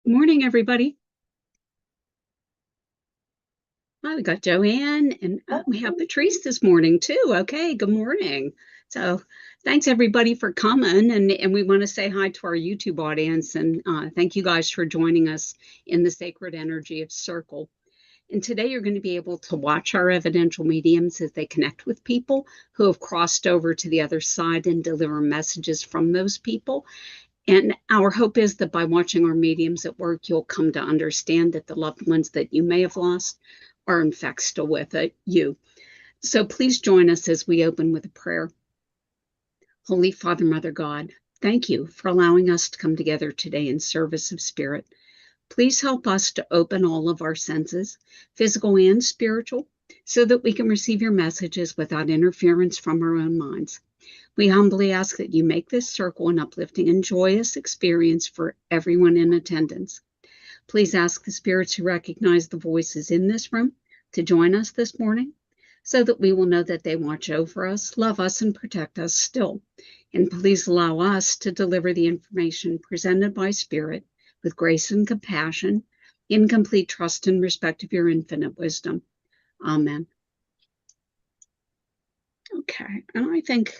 Morning, everybody. Hi, we got Joanne and we have Patrice this morning too. Okay, good morning. So, thanks everybody for coming, and we want to say hi to our YouTube audience and thank you guys for joining us in the sacred energy of Circle. And today you're going to be able to watch our evidential mediums as they connect with people who have crossed over to the other side and deliver messages from those people. And our hope is that by watching our mediums at work, you'll come to understand that the loved ones that you may have lost are in fact still with you. So please join us as we open with a prayer. Holy Father, Mother God, thank you for allowing us to come together today in service of spirit. Please help us to open all of our senses, physical and spiritual, so that we can receive your messages without interference from our own minds. We humbly ask that you make this circle an uplifting and joyous experience for everyone in attendance. Please ask the spirits who recognize the voices in this room to join us this morning so that we will know that they watch over us, love us, and protect us still. And please allow us to deliver the information presented by Spirit with grace and compassion, in complete trust and respect of your infinite wisdom. Amen. Okay, and I think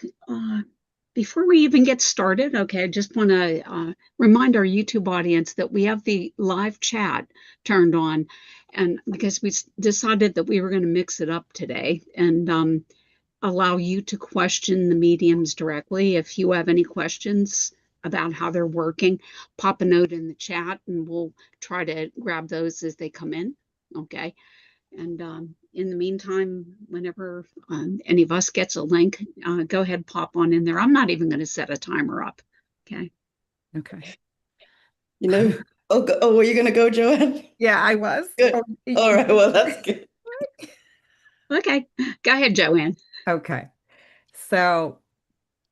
before we even get started, okay, I just want to remind our YouTube audience that we have the live chat turned on, and because we decided that we were going to mix it up today and allow you to question the mediums directly. If you have any questions about how they're working, pop a note in the chat, and we'll try to grab those as they come in. Okay. And in the meantime, whenever any of us gets a link, go ahead, pop on in there. I'm not even going to set a timer up. Okay. Okay. You know, were you going to go, Joanne? Yeah, I was. Good. Oh, All right, well, that's good. Okay. Go ahead, Joanne. Okay. So,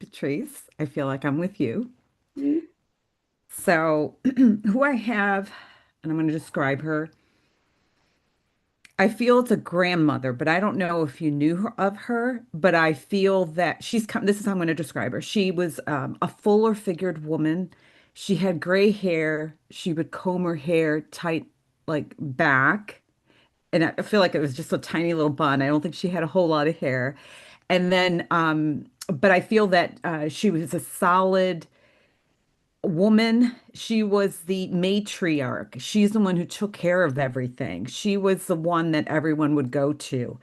Patrice, I feel like I'm with you. Mm. So, who I have, and I'm going to describe her. I feel it's a grandmother, but I don't know if you knew of her, but I feel that this is how I'm going to describe her. She was a fuller figured woman. She had gray hair. She would comb her hair tight, like back. And I feel like it was just a tiny little bun. I don't think she had a whole lot of hair. And then, but I feel that she was a solid woman. She was the matriarch. She's the one who took care of everything. She was the one that everyone would go to.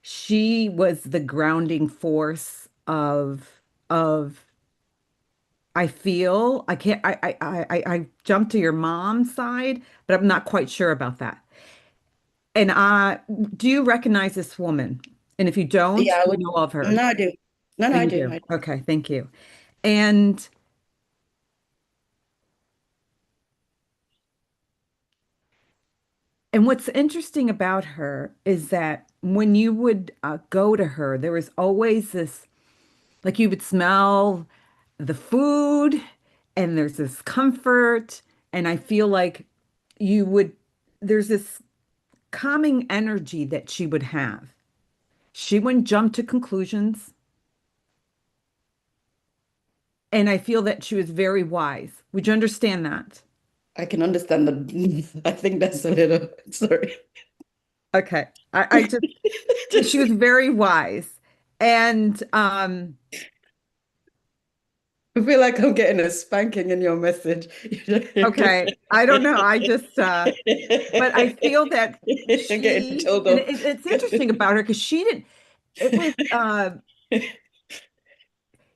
She was the grounding force of I feel I can't I jumped to your mom's side, but I'm not quite sure about that. And do you recognize this woman? And if you don't, Yeah, I you would. know of her. No, I do. No, Oh, no, I you do. do. Okay, thank you. And what's interesting about her is that when you would go to her, there was always this, like you would smell the food, and there's this comfort, and I feel like you would, there's this calming energy that she would have. She wouldn't jump to conclusions. And I feel that she was very wise. Would you understand that? I can understand that. I think that's a little, sorry. Okay. I just, she was very wise. And I feel like I'm getting a spanking in your message. okay, I don't know. I just but I feel that I'm getting she, told and off. it's interesting about her because she didn't, it was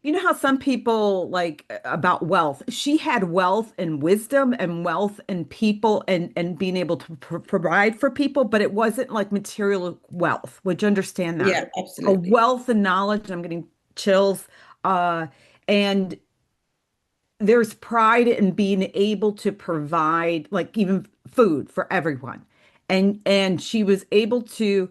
you know how some people like about wealth. She had wealth and wisdom and wealth and people and being able to provide for people, but it wasn't like material wealth. Would you understand that? Yeah, A absolutely. wealth and knowledge, I'm getting chills. And there's pride in being able to provide like even food for everyone. And she was able to,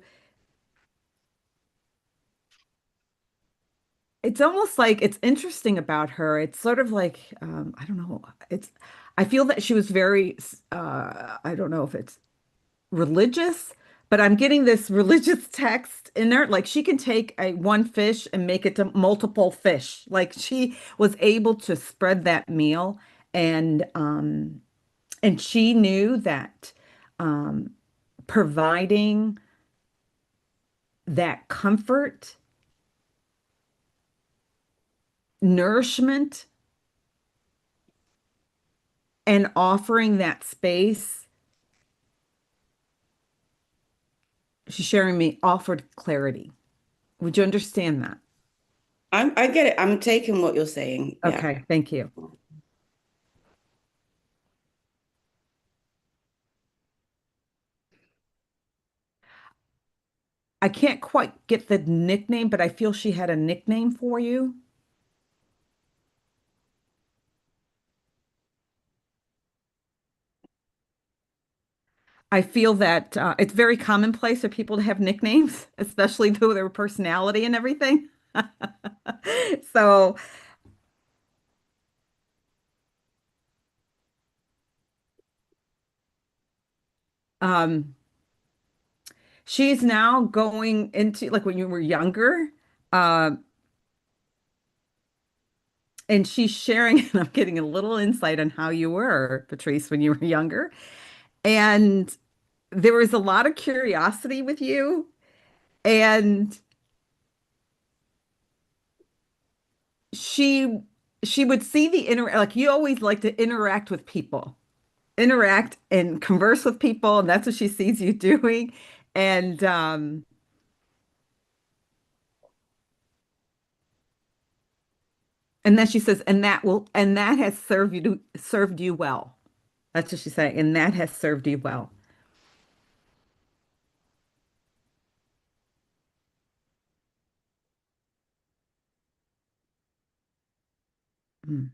it's almost like it's interesting about her. It's sort of like I don't know. It's I feel that she was very I don't know if it's religious, but I'm getting this religious text in there. Like she can take a one fish and make it to multiple fish. Like she was able to spread that meal and And she knew that um, providing that comfort, nourishment, and offering that space, she's sharing me, offered clarity. Would you understand that? I get it. I'm taking what you're saying. Yeah. Okay, thank you. I can't quite get the nickname, but I feel she had a nickname for you. I feel that it's very commonplace for people to have nicknames, especially though their personality and everything. So, um, she's now going into like when you were younger, uh, and she's sharing, and I'm getting a little insight on how you were, Patrice, when you were younger. And there was a lot of curiosity with you, and she she would see the inter like you always like to interact with people, interact and converse with people, and that's what she sees you doing. And and then she says, and that has served you well. That's what she's saying, and that has served you well. Mm.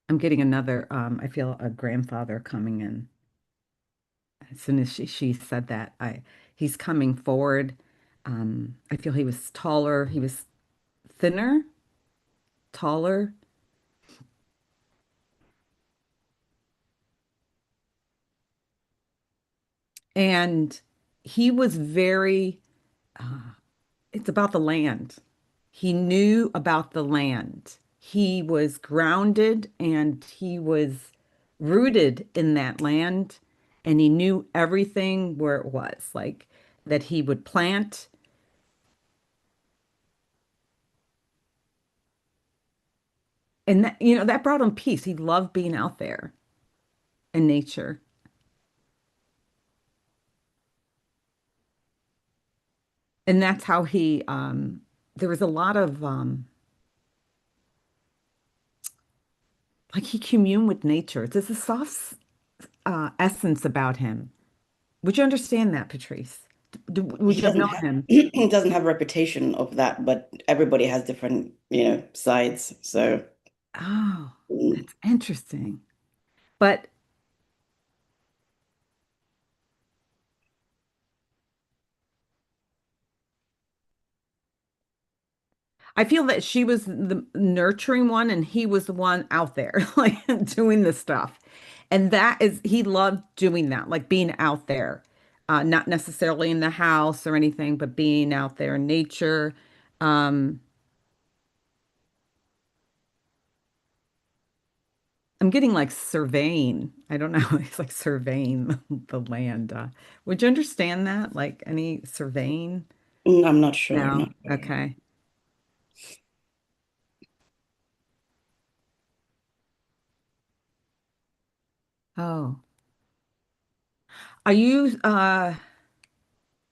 I'm getting another, I feel a grandfather coming in. As soon as she said that, he's coming forward. I feel he was taller, he was thinner, taller, and he was very, uh, it's about the land. He knew about the land. He was grounded and he was rooted in that land, and he knew everything where it was, like that he would plant. And that, that brought him peace. He loved being out there in nature. And that's how there was a lot of, like he communed with nature. There's a soft essence about him. Would you understand that, Patrice? Would He you have doesn't known have him? he doesn't have a reputation of that, but everybody has different, sides. So Oh, mm, that's interesting. But I feel that she was the nurturing one and he was the one out there, like doing the stuff. And he loved doing that, like being out there, not necessarily in the house or anything, but being out there in nature. Um, I'm getting like surveying. I don't know. It's like surveying the land. Would you understand that? Like any surveying? I'm not sure. I'm No. not sure. Okay. Oh. Are you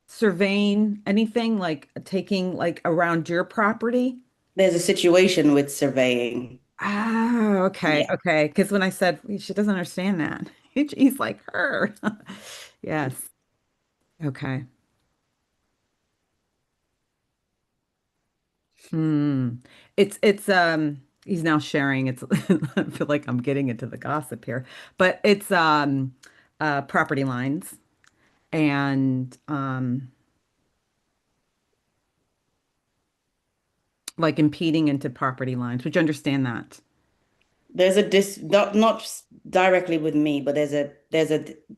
surveying anything like taking like around your property? There's a situation with surveying. Ah, okay, Yeah. okay. Because when I said she doesn't understand that, he's like her. Yes. Okay. Hmm. He's now sharing. It's I feel like I'm getting into the gossip here, but it's property lines and like impeding into property lines. Would you understand that? There's a not directly with me, but there's a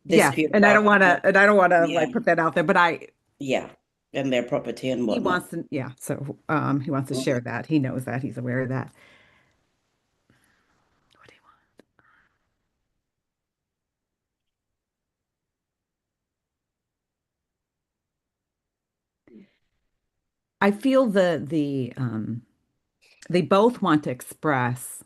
Yeah, dispute and I don't about want to, and I don't want to yeah, like put that out there, but yeah, and their property and he whatnot. wants to, yeah. So he wants to share that. He knows that. He's aware of that. What do you want? I feel they both want to express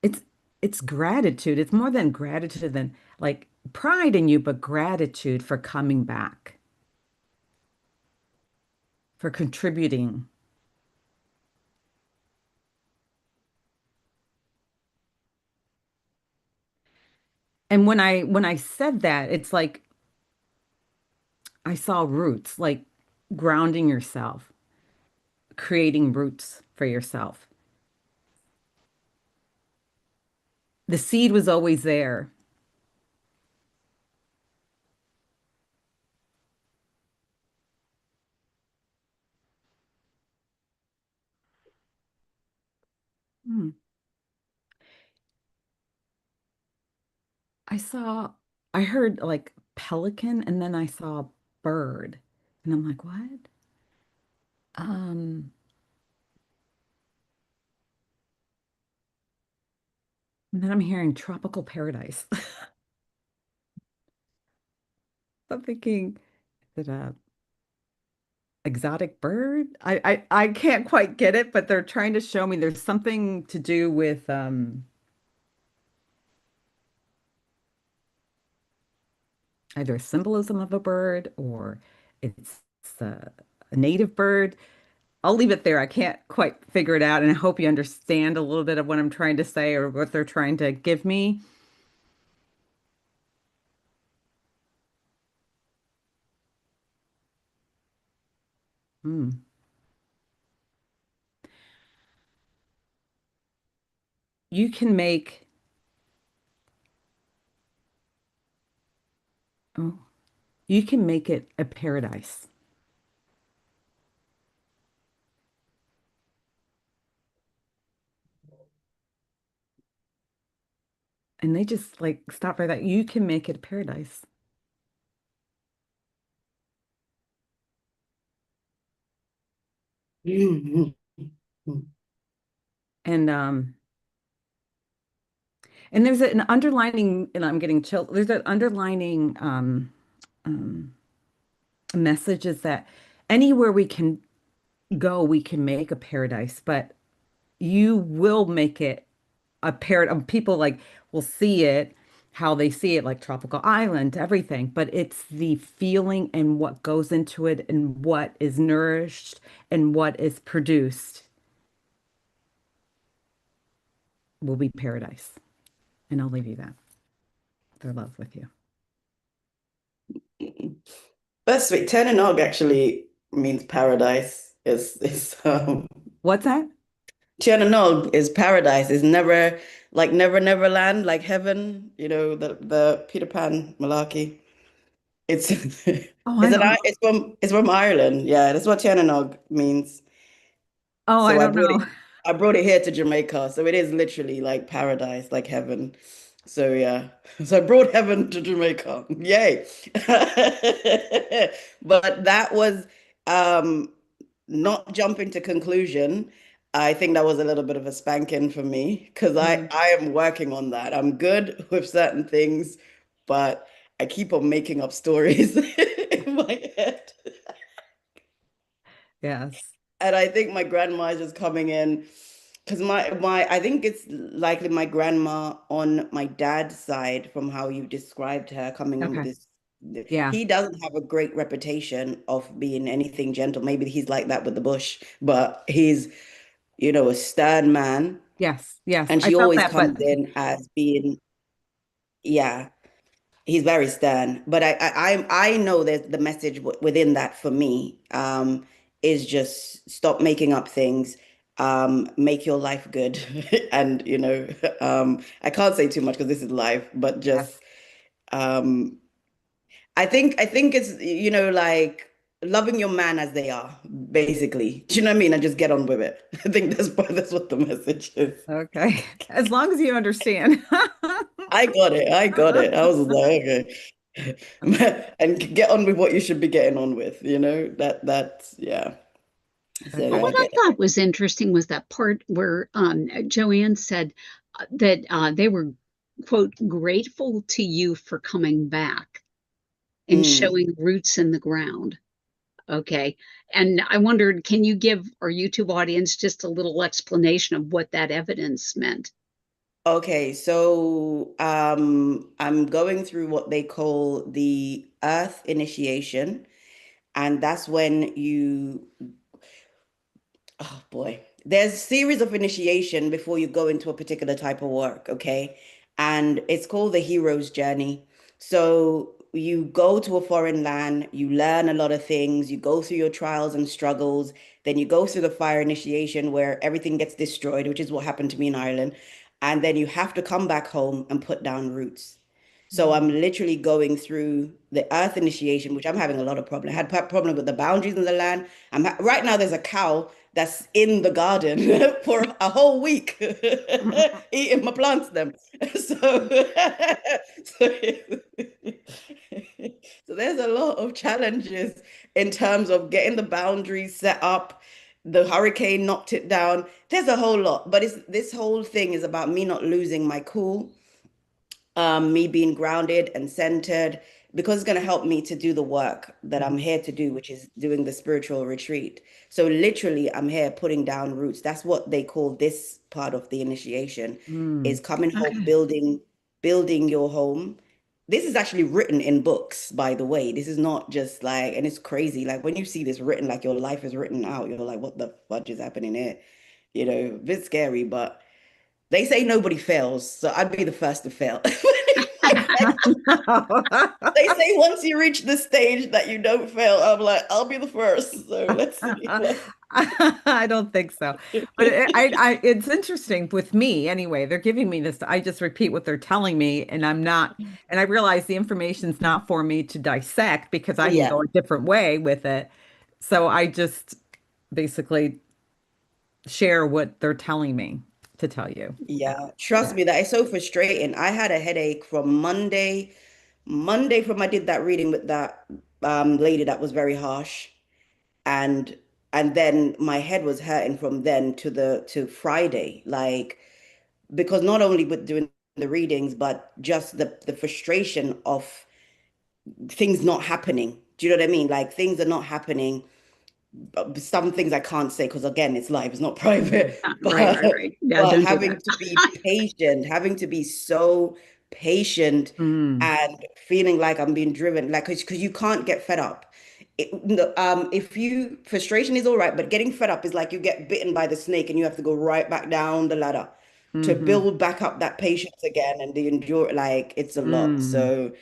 it's it's gratitude. It's more than gratitude than like pride in you, but gratitude for coming back, for contributing. And when I said that, it's like I saw roots, like grounding yourself, creating roots for yourself. The seed was always there. Hmm. I saw, I heard like pelican and then I saw bird. And I'm like, what? Um, and then I'm hearing tropical paradise. I'm thinking, is it a exotic bird? I can't quite get it, but they're trying to show me there's something to do with either a symbolism of a bird or it's a native bird. I'll leave it there. I can't quite figure it out, and I hope you understand a little bit of what I'm trying to say or what they're trying to give me. Hmm. You can make, oh, you can make it a paradise. And they just like stop by that. You can make it a paradise. Mhm. And and there's an underlining, and I'm getting chilled. There's an underlining um message is that anywhere we can go, we can make a paradise, but you will make it a paradise. People like will see it how they see it, like tropical island, everything, but it's the feeling and what goes into it and what is nourished and what is produced will be paradise. And I'll leave you that. Their love with you. That's sweet. Ternanog actually means paradise. What's that? Ternanog is paradise. It's never like never land, like heaven, the Peter Pan malarkey. It's Oh, I don't know. it's from Ireland. Yeah, that's what Ternanog means. Oh, I So don't know. I brought it here to Jamaica. So it is literally like paradise, like heaven. So yeah. So I brought heaven to Jamaica. Yay. But that was um not jumping to conclusion. I think that was a little bit of a spanking for me because I Mm, I am working on that. I'm good with certain things, but I keep on making up stories in my head. yes. And I think my grandma is just coming in because my I think it's likely my grandma on my dad's side from how you described her coming in with Okay. this. Yeah. He doesn't have a great reputation of being anything gentle. Maybe he's like that with the bush, but he's, a stern man. Yes. Yes. And I she felt always that, but comes in as being, yeah, he's very stern. But I know that the message within that for me is just stop making up things, make your life good. And, I can't say too much because this is live, but yes. just um, I think it's, like loving your man as they are, basically. Do you know what I mean? And just get on with it. I think that's what the message is. Okay. As long as you understand. I got it. I got it. I was like, okay. And get on with what you should be getting on with, that's yeah. So Well, Okay. I what I get it. thought was interesting was that part where Joanne said that they were, quote, grateful to you for coming back. and showing roots in the ground. Okay. And I wondered, can you give our YouTube audience just a little explanation of what that evidence meant? Okay, so I'm going through what they call the Earth initiation, and that's when you oh boy. There's a series of initiation before you go into a particular type of work, okay? And it's called the hero's journey. So you go to a foreign land, you learn a lot of things, you go through your trials and struggles, then you go through the fire initiation where everything gets destroyed, which is what happened to me in Ireland. And then you have to come back home and put down roots. So I'm Mm. literally going through the earth initiation, which I'm having a lot of problem. I had problem with the boundaries in the land. Right now there's a cow that's in the garden for a whole week eating my plants them. So, so, so there's a lot of challenges in terms of getting the boundaries set up. The hurricane knocked it down. There's a whole lot, but it's this whole thing is about me not losing my cool, me being grounded and centered, because it's going to help me to do the work that I'm here to do, which is doing the spiritual retreat. So literally, I'm here putting down roots. That's what they call this part of the initiation, is Mm. coming home, Okay. building your home. This is actually written in books, by the way. This is not just like, and it's crazy. Like when you see this written, like your life is written out, you're like, what the fudge is happening here? You know, a bit scary, but they say nobody fails, so I'd be the first to fail. They say once you reach the stage that you don't fail. I'm like, I'll be the first. So let's see what. I don't think so. But it's interesting with me anyway. They're giving me this. I just repeat what they're telling me, and I'm not, and I realize the information's not for me to dissect because I can go Yeah, a different way with it. So I just basically share what they're telling me to tell you. yeah. Trust Yeah. me, that is so frustrating. I had a headache from Monday from I did that reading with that lady that was very harsh, and and then my head was hurting from then to Friday, like because not only with doing the readings, but just the frustration of things not happening. Do you know what I mean? Like things are not happening. Some things I can't say because again, it's live, it's not private. Right, right, But right. Yeah, but don't do having that. to be patient, having to be so patient Mm, and feeling like I'm being driven, like because you can't get fed up. No, if you frustration is all right, but getting fed up is like you get bitten by the snake and you have to go right back down the ladder to hmm build back up that patience again and the endure. Like it's a lot. mm. So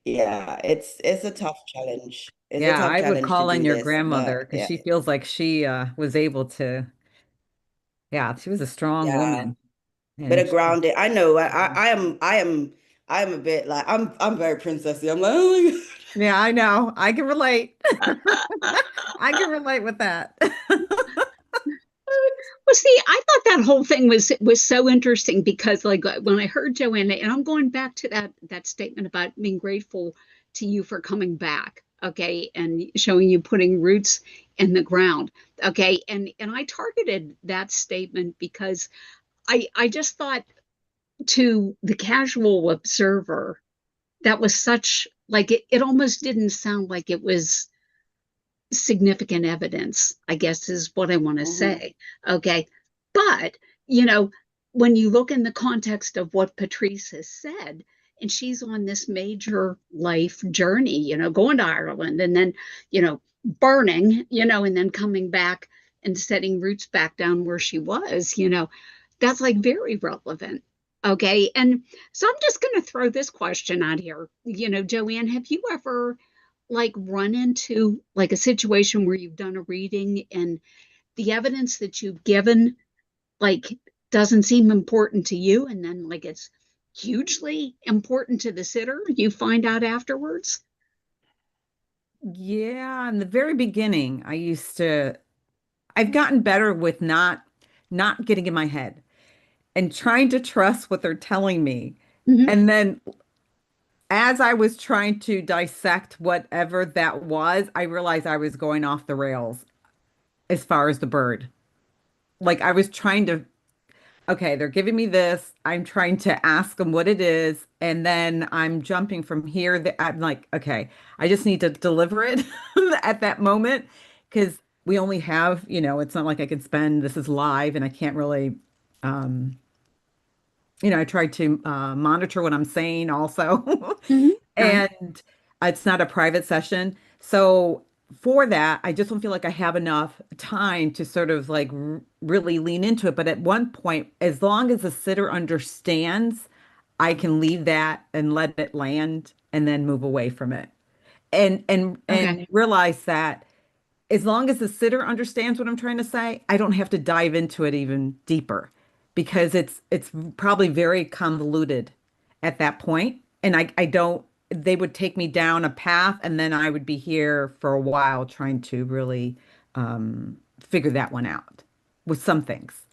yeah, it's a tough challenge. It's a Yeah, tough I would challenge to call in do your this, grandmother but because yeah, she feels like she was able to, yeah, she was a strong yeah, woman. bit And of she, grounded. I know. I am a bit like I'm very princessy. I'm like, oh my God. yeah, I know. I can relate. I can relate with that. Well, see, I thought that whole thing was so interesting because, like, when I heard Joanna, and I'm going back to that statement about being grateful to you for coming back, okay, and showing you putting roots in the ground, okay, and I targeted that statement because I just thought to the casual observer that was such like it almost didn't sound like it was significant evidence, I guess is what I want to Mhm. say. Okay. But, you know, when you look in the context of what Patrice has said, and she's on this major life journey, going to Ireland and then, burning, and then coming back and setting roots back down where she was, that's like very relevant. Okay. And so I'm just going to throw this question out here. Joanne, have you ever like run into like a situation where you've done a reading and the evidence that you've given like doesn't seem important to you and then like it's hugely important to the sitter you find out afterwards? Yeah, in the very beginning, I've gotten better with not getting in my head and trying to trust what they're telling me. Hmm. And then as I was trying to dissect whatever that was, I realized I was going off the rails as far as the bird. Like I was trying to okay, they're giving me this. I'm trying to ask them what it is. And then I'm jumping from here. I'm like, okay, I just need to deliver it at that moment because we only have, it's not like I can spend, this is live and I can't really, um, I try to monitor what I'm saying also. Mhm. Right. And it's not a private session. So for that, I just don't feel like I have enough time to sort of like r really lean into it. But at one point, as long as the sitter understands, I can leave that and let it land and then move away from it. And Okay. realize that as long as the sitter understands what I'm trying to say, I don't have to dive into it even deeper because it's probably very convoluted at that point. And I don't, they would take me down a path and then I would be here for a while trying to really figure that one out with some things.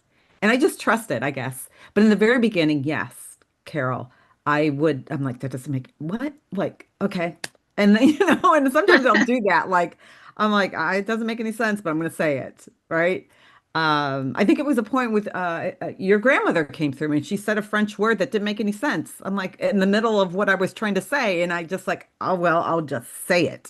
And I just trust it, I guess. But in the very beginning, yes, Carol, I'm like, that doesn't make what? Like, okay. And then, and sometimes I'll do that. Like, I'm like, it doesn't make any sense, but I'm going to say it, right? I think it was a point with your grandmother came through and she said a French word that didn't make any sense. I'm like in the middle of what I was trying to say, and I just like, oh well, I'll just say it.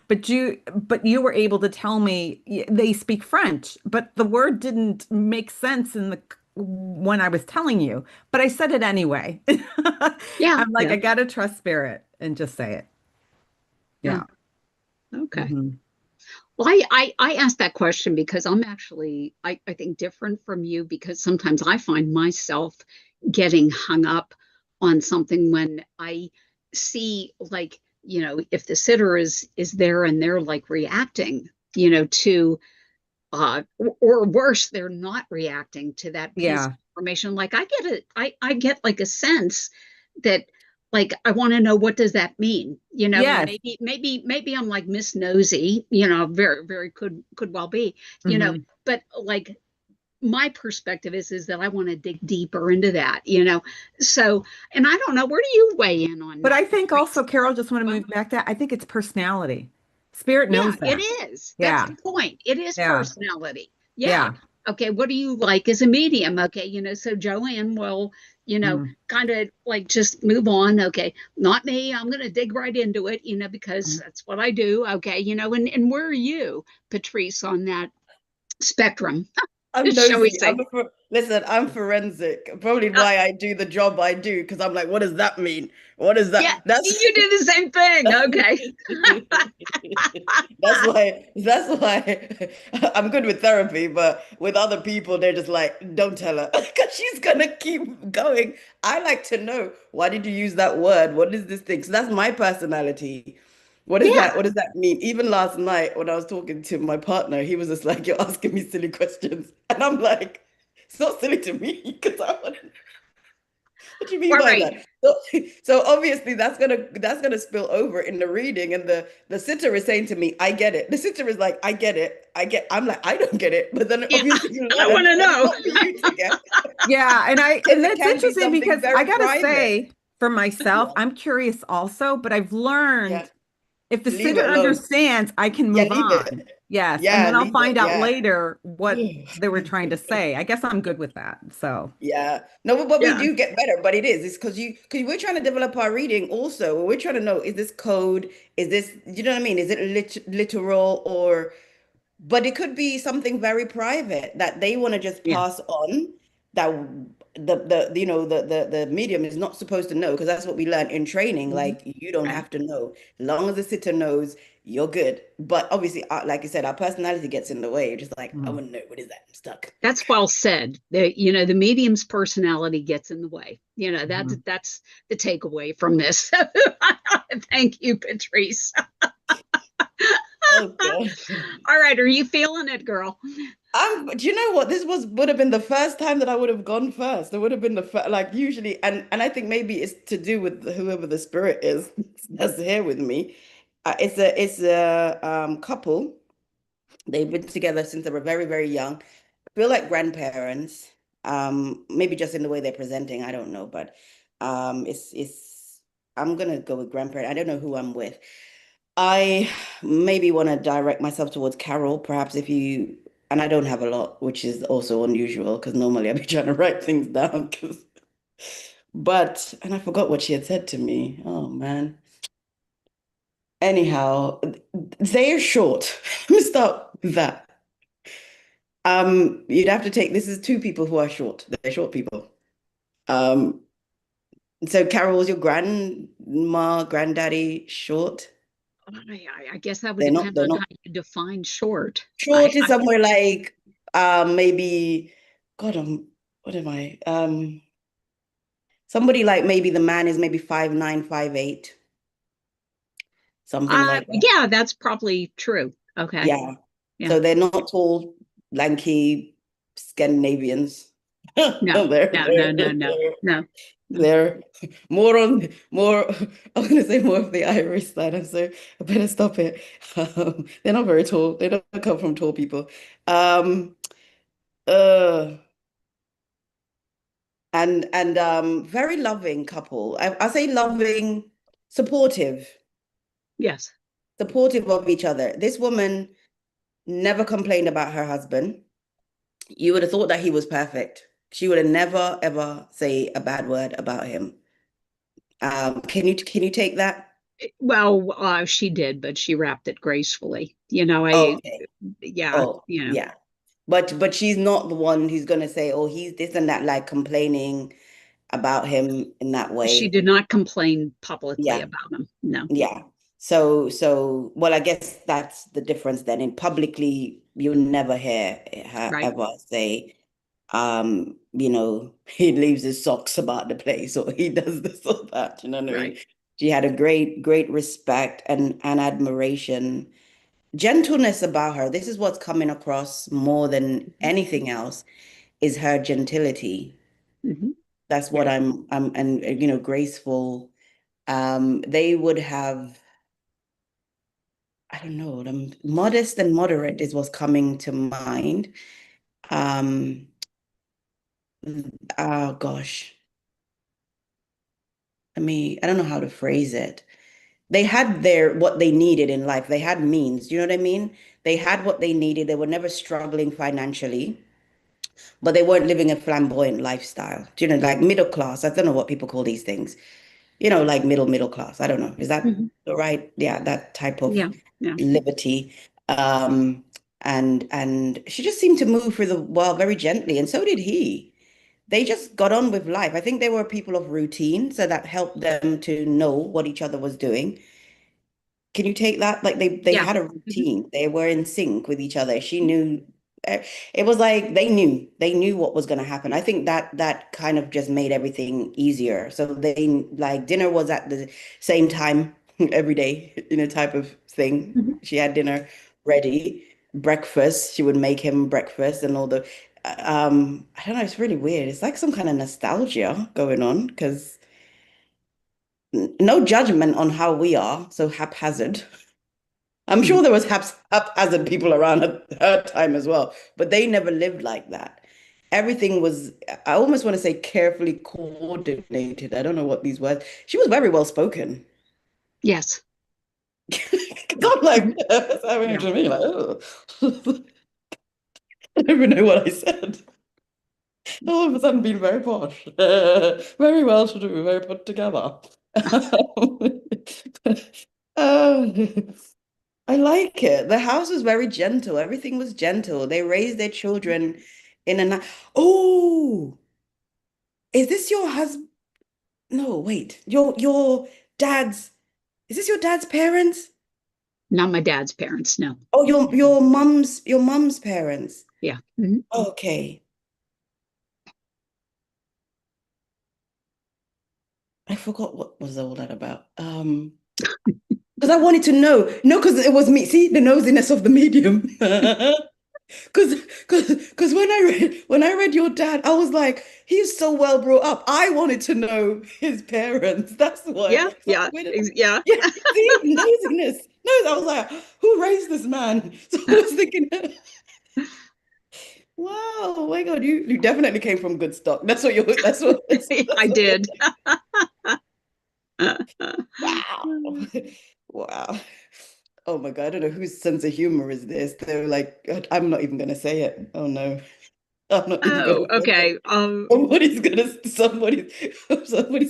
But you were able to tell me they speak French, but the word didn't make sense in the when I was telling you, but I said it anyway. Yeah. I'm like, Yeah. I gotta trust spirit and just say it. Yeah. Yeah. Okay. Hmm. Well, I asked that question because I'm actually, I think, different from you because sometimes I find myself getting hung up on something when I see, like, if the sitter is there and they're like reacting, to or worse, they're not reacting to that piece of Yeah. information. Like I get like a sense that, like, I want to know, what does that mean? And Yes. maybe I'm like Miss Nosy, very, very could well be, Hmm. but like my perspective is that I want to dig deeper into that, so, and I don't know, where do you weigh in on But that, I think Patrice? also, Carol, just want to Well, move back to that. I think it's personality. Spirit yeah, knows it that. is. That's Yeah. the point. It is Yeah. personality. Yeah. Yeah. Okay. What do you like as a medium? Okay. So Joanne will, Mm. kind of like just move on. Okay. Not me. I'm going to dig right into it, because that's what I do. Okay. And where are you, Patrice, on that spectrum? I'm Shall we nosy. say? Listen, I'm forensic. Probably Uh, why I do the job I do, because I'm like, what does that mean? What is that? yeah. You do the same thing. Okay. That's why I'm good with therapy, but with other people, they're just like, don't tell her because she's gonna keep going. I like to know, why did you use that word? What is this thing? So that's my personality. What is that? Yeah. What does that mean? Even last night when I was talking to my partner, he was just like, you're asking me silly questions. And I'm like, it's not silly to me because I want to. What do you mean All by right. that? So obviously that's gonna spill over in the reading, and the sitter is saying to me, "I get it." The sitter is like, "I get it. I get." I'm like, "I don't get it," but then Yeah. obviously you I want learn to that it's know. not for you to get Yeah. And because it that's can be interesting something because I very gotta private. say, for myself, Yeah, I'm curious also, but I've yeah. learned if the Leave it sitter alone. understands, I can Yeah, move leave on. it. Yes. And Yeah, then I'll leave it. find out Yeah. later what they were trying to say. I guess I'm good with that. So, Yeah. No, but we Yeah. do get better, but it's because we're trying to develop our reading also. We're trying to know, is this code? Is this, you know what I mean? Is it literal, or but it could be something very private that they want to just Yeah. pass on, that the medium is not supposed to know, because that's what we learned in training. Mhm. Like, you don't Right. have to know. As long as the sitter knows, you're good. But obviously, like you said, our personality gets in the way. You're just like, I mm, want to know, what is that? I'm stuck. That's well said. The medium's personality gets in the way. mhm. That's the takeaway from this. Thank you, Patrice. Oh God. All right, are you feeling it, girl? Do you know what? This would have been the first time that I would have gone first. It would have been the first, like, usually, and I think maybe it's to do with whoever the spirit is that's here with me. It's a couple. They've been together since they were very, very young. Feel like grandparents. Maybe just in the way they're presenting. I don't know, but it's. I'm gonna go with grandparent. I don't know who I'm with. I maybe want to direct myself towards Carol, perhaps if you and I don't have a lot, which is also unusual because normally I'd be trying to write things down. But, and I forgot what she had said to me. Oh man. Anyhow, they're short. Let me start with that. You'd have to take, this is two people who are short. They're short people. Um, so Carol, was your grandma, granddaddy short? I guess that would depend They're on how not. you define short. Short is somewhere like maybe, God, what am I? Somebody like maybe the man is maybe 5'9", 5'8", something like that. Yeah, that's probably true. Okay. Yeah. Yeah. So they're not tall, lanky Scandinavians. No, They're no, no, they're no, no, they're no, no. they're more I'm gonna say more of the Irish side. So I better stop it. They're not very tall. They don't come from tall people. Um uh and very loving couple. I say loving, supportive, Yes. supportive of each other. This woman never complained about her husband. You would have thought that he was perfect. She would have never ever say a bad word about him. Can you take that? Well, she did, but she wrapped it gracefully. Okay. Yeah, Oh, yeah. But she's not the one who's gonna say, oh, he's this and that, like complaining about him in that she way. did not complain publicly Yeah. about him. No. Yeah. So, well, I guess that's the difference then. In publicly, you'll never hear her Right, ever say, he leaves his socks about the place or he does this or that. You know what I right. mean? She had a great respect and admiration, gentleness about her. This is what's coming across more than Mhm. anything else is her gentility. Mhm. That's what Yeah. I'm and graceful. They would have, I don't know, modest and moderate is what's coming to mind. Um, oh gosh. I don't know how to phrase it. They had what they needed in life. They had means. Do you know what I mean? They had what they needed. They were never struggling financially, but they weren't living a flamboyant lifestyle. Do you know, like middle class? I don't know what people call these things. Like middle class. I don't know. Is that Mhm. the right? Yeah, that type of Yeah. Yeah. liberty. Um, and she just seemed to move through the world very gently, and so did he. They just got on with life. I think they were people of routine, so that helped them to know what each other was doing. Can you take that? Like they Yeah. had a Mhm. routine. They were in sync with each other. She knew it was like they knew what was going to happen. I think that kind of just made everything easier. So they like dinner was at the same time every day, type of thing. Mhm. She had dinner ready. Breakfast, she would make him breakfast and all the I don't know, it's really weird. It's like some kind of nostalgia going on because no judgment on how we are, so haphazard. I'm Mhm. sure there was haphazard people around at her time as well, but they never lived like that. Everything was, I almost want to say carefully coordinated. I don't know what these words. She was very well spoken. Yes. Yeah. I'm like, Mhm. it's happening Yeah. to me, like, oh. I don't even know what I said. All of a sudden being very posh, very well to do, very put together. Um, I like it. The house was very gentle. Everything was gentle. They raised their children in a Oh, is this your husband? No, wait. Your dad's is this your dad's parents? Not my dad's parents. No. Oh, your mom's parents. Yeah. Mhm. Okay. I forgot what was all that about. Because I wanted to know. No, because it was me. See, the nosiness of the medium. Because when I read your dad, I was like, he's so well brought up. I wanted to know his parents. That's why. Yeah. So Yeah. where did Yeah. yeah, see, nosiness. No, I was like, who raised this man? So I was thinking, wow, oh my God, you definitely came from good stock. I did. Wow. Wow. oh my God, I don't know whose sense of humor is this. They're like, I'm not even gonna say it. Oh no, I'm not even gonna Oh, say it. okay. Somebody's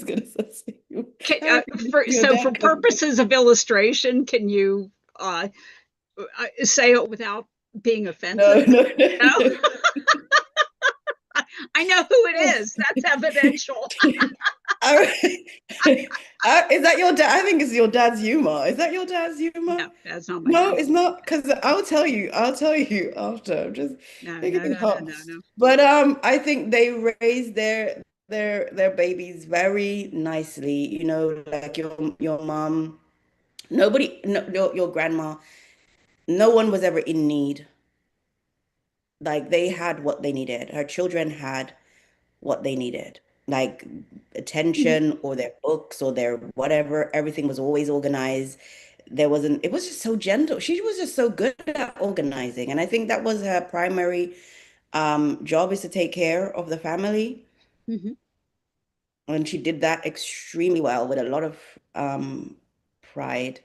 gonna say you. Your So for dad doesn't. purposes of illustration, can you say it without being No, offensive? no, No, no, I know who it no. is. That's evidential. All right. Is that your dad? I think it's your dad's humor. Is that your dad's humor? No, that's not my No, dad. it's not, because I'll tell you after. I'm just No, making no, it no, no, hot. no, no. But I think they raise their babies very nicely. You know, like your mom, nobody, no, your grandma, no one was ever in need. Like they had what they needed. Her children had what they needed, like Mhm, attention or their books or their whatever. Everything was always organized. There wasn't, it was just so gentle. She was just so good at organizing. And I think that was her primary job, is to take care of the family. mhm. And she did that extremely well with a lot of pride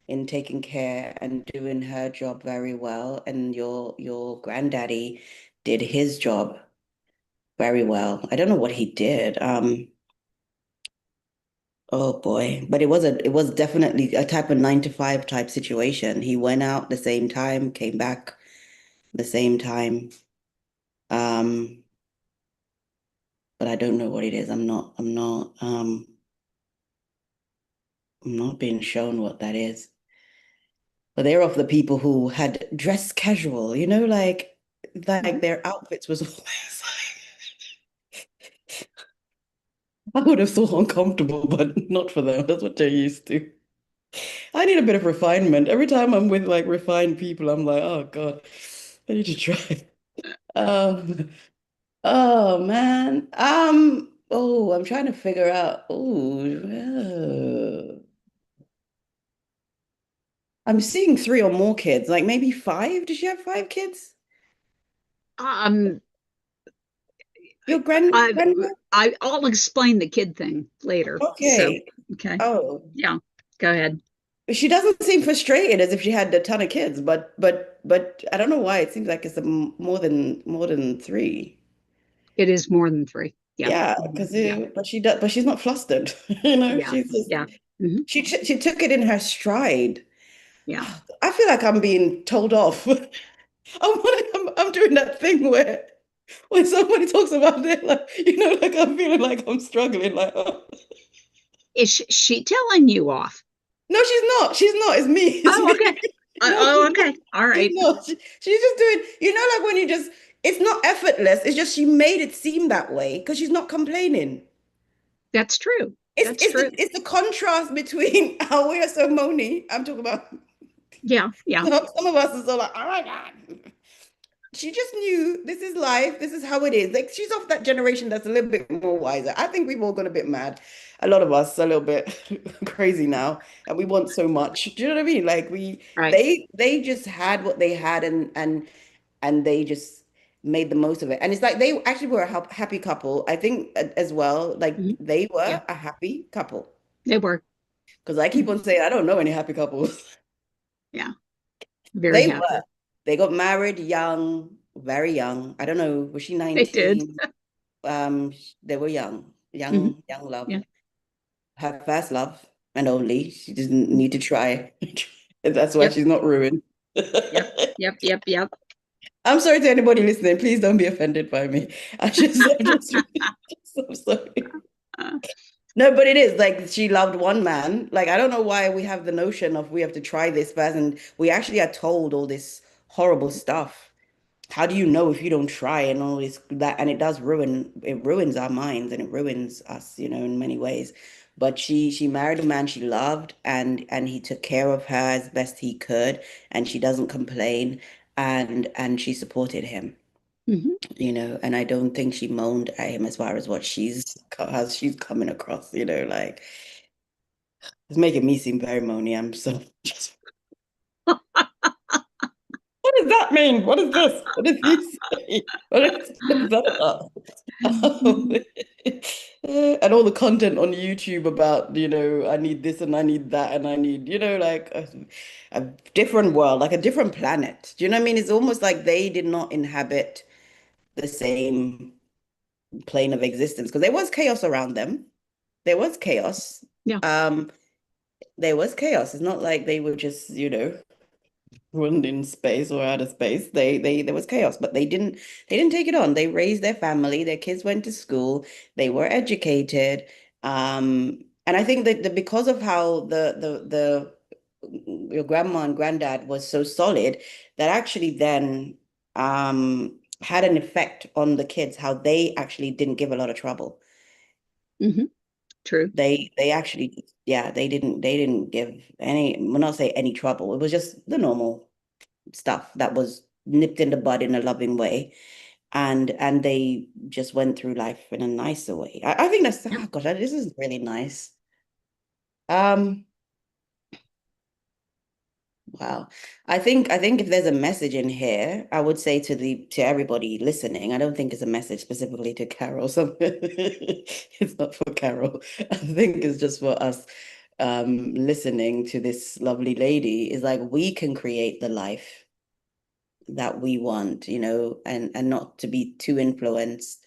in taking care and doing her job very well. And your granddaddy did his job very well. I don't know what he did. Oh boy, but it was definitely a type of 9 to 5 type situation. He went out the same time, came back the same time. Um, but I don't know what it is. I'm not being shown what that is. But they're of the people who had dressed casual, you know, Mhm. like their outfits was always like, I would have thought uncomfortable, but not for them. That's what they're used to. I need a bit of refinement. Every time I'm with like refined people, I'm like, oh God, I need to try. Um, oh man. Oh, I'm trying to figure out. I'm seeing 3 or more kids, like maybe 5. Does she have 5 kids? Um, Your I, grandma? I'll explain the kid thing later. So, Okay. okay. Oh, Yeah, go ahead. she doesn't seem frustrated as if she had a ton of kids, but I don't know why. It seems like it's more than 3. It is more than three. Yeah. Yeah, Mhm. because Yeah. but she's not flustered. You know, Yeah. she's just Yeah. Hmm. she took it in her stride. Yeah. I feel like I'm being told off. I'm doing that thing where when somebody talks about it, like like I'm feeling like I'm struggling. Like, oh. Is she telling you off? No, she's not. She's not. It's me. It's Oh, okay. me. No, Oh, she's not. okay. All She's right. not. She's just doing. Like when you just. It's not effortless. It's just she made it seem that way because she's not complaining. That's true. It's That's it's true. the it's the contrast between how we are so moany. I'm talking about Yeah. Yeah. some of us are so like, oh my God. She just knew this is life, this is how it is. Like she's of that generation that's a little bit more wiser. I think we've all gone a bit mad. A lot of us a little bit crazy now, and we want so much. Do you know what I mean? Like Right. they just had what they had, and they just made the most of it. And it's like they actually were a happy couple. I think as well, like Hmm. they Yeah. were a happy couple. They were. Because I keep Mhm. on saying I don't know any happy couples. Yeah. Very They were. happy. They got married young, very young. I don't know, was she They did. 19? They were young, Hmm. young love. Yeah. Her first love and only. She didn't need to try. That's why Yep. she's not ruined. Yep. Yep. Yep. Yep. I'm sorry to anybody listening. Please don't be offended by me. I'm sorry. Uh, No, but it is like she loved one man. Like, I don't know why we have the notion of we have to try this first. And we actually are told all this horrible stuff. How do you know if you don't try and all this that? And it ruins our minds and it ruins us, in many ways. But she married a man she loved, and he took care of her as best he could, and she doesn't complain, and she supported him, mhm. and I don't think she moaned at him as far as what how she's coming across, like it's making me seem very moany. I'm so just what does that mean? What is this? What does he say? What is that about? Um, and all the content on YouTube about, I need this and I need that and I need, like a different world, like a different planet. Do you know what I mean? It's almost like they did not inhabit the same plane of existence because there was chaos around them. There was chaos. Yeah. There was chaos. It's not like they were just, run in space or outer space. There was chaos, but they didn't take it on. They raised their family, their kids went to school, they were educated. And I think that because of how the your grandma and granddad was so solid, that actually then had an effect on the kids, how they actually didn't give a lot of trouble. Mm-hmm. True. They actually, yeah, they didn't give any, well, not say any trouble. It was just the normal stuff that was nipped in the bud in a loving way. And they just went through life in a nicer way. I think that's, Yep. oh gosh, this is really nice. Um, wow. I think if there's a message in here, I would say to everybody listening, I don't think it's a message specifically to Carol. So it's not for Carol. I think it's just for us listening to this lovely lady, is like we can create the life that we want, and not to be too influenced.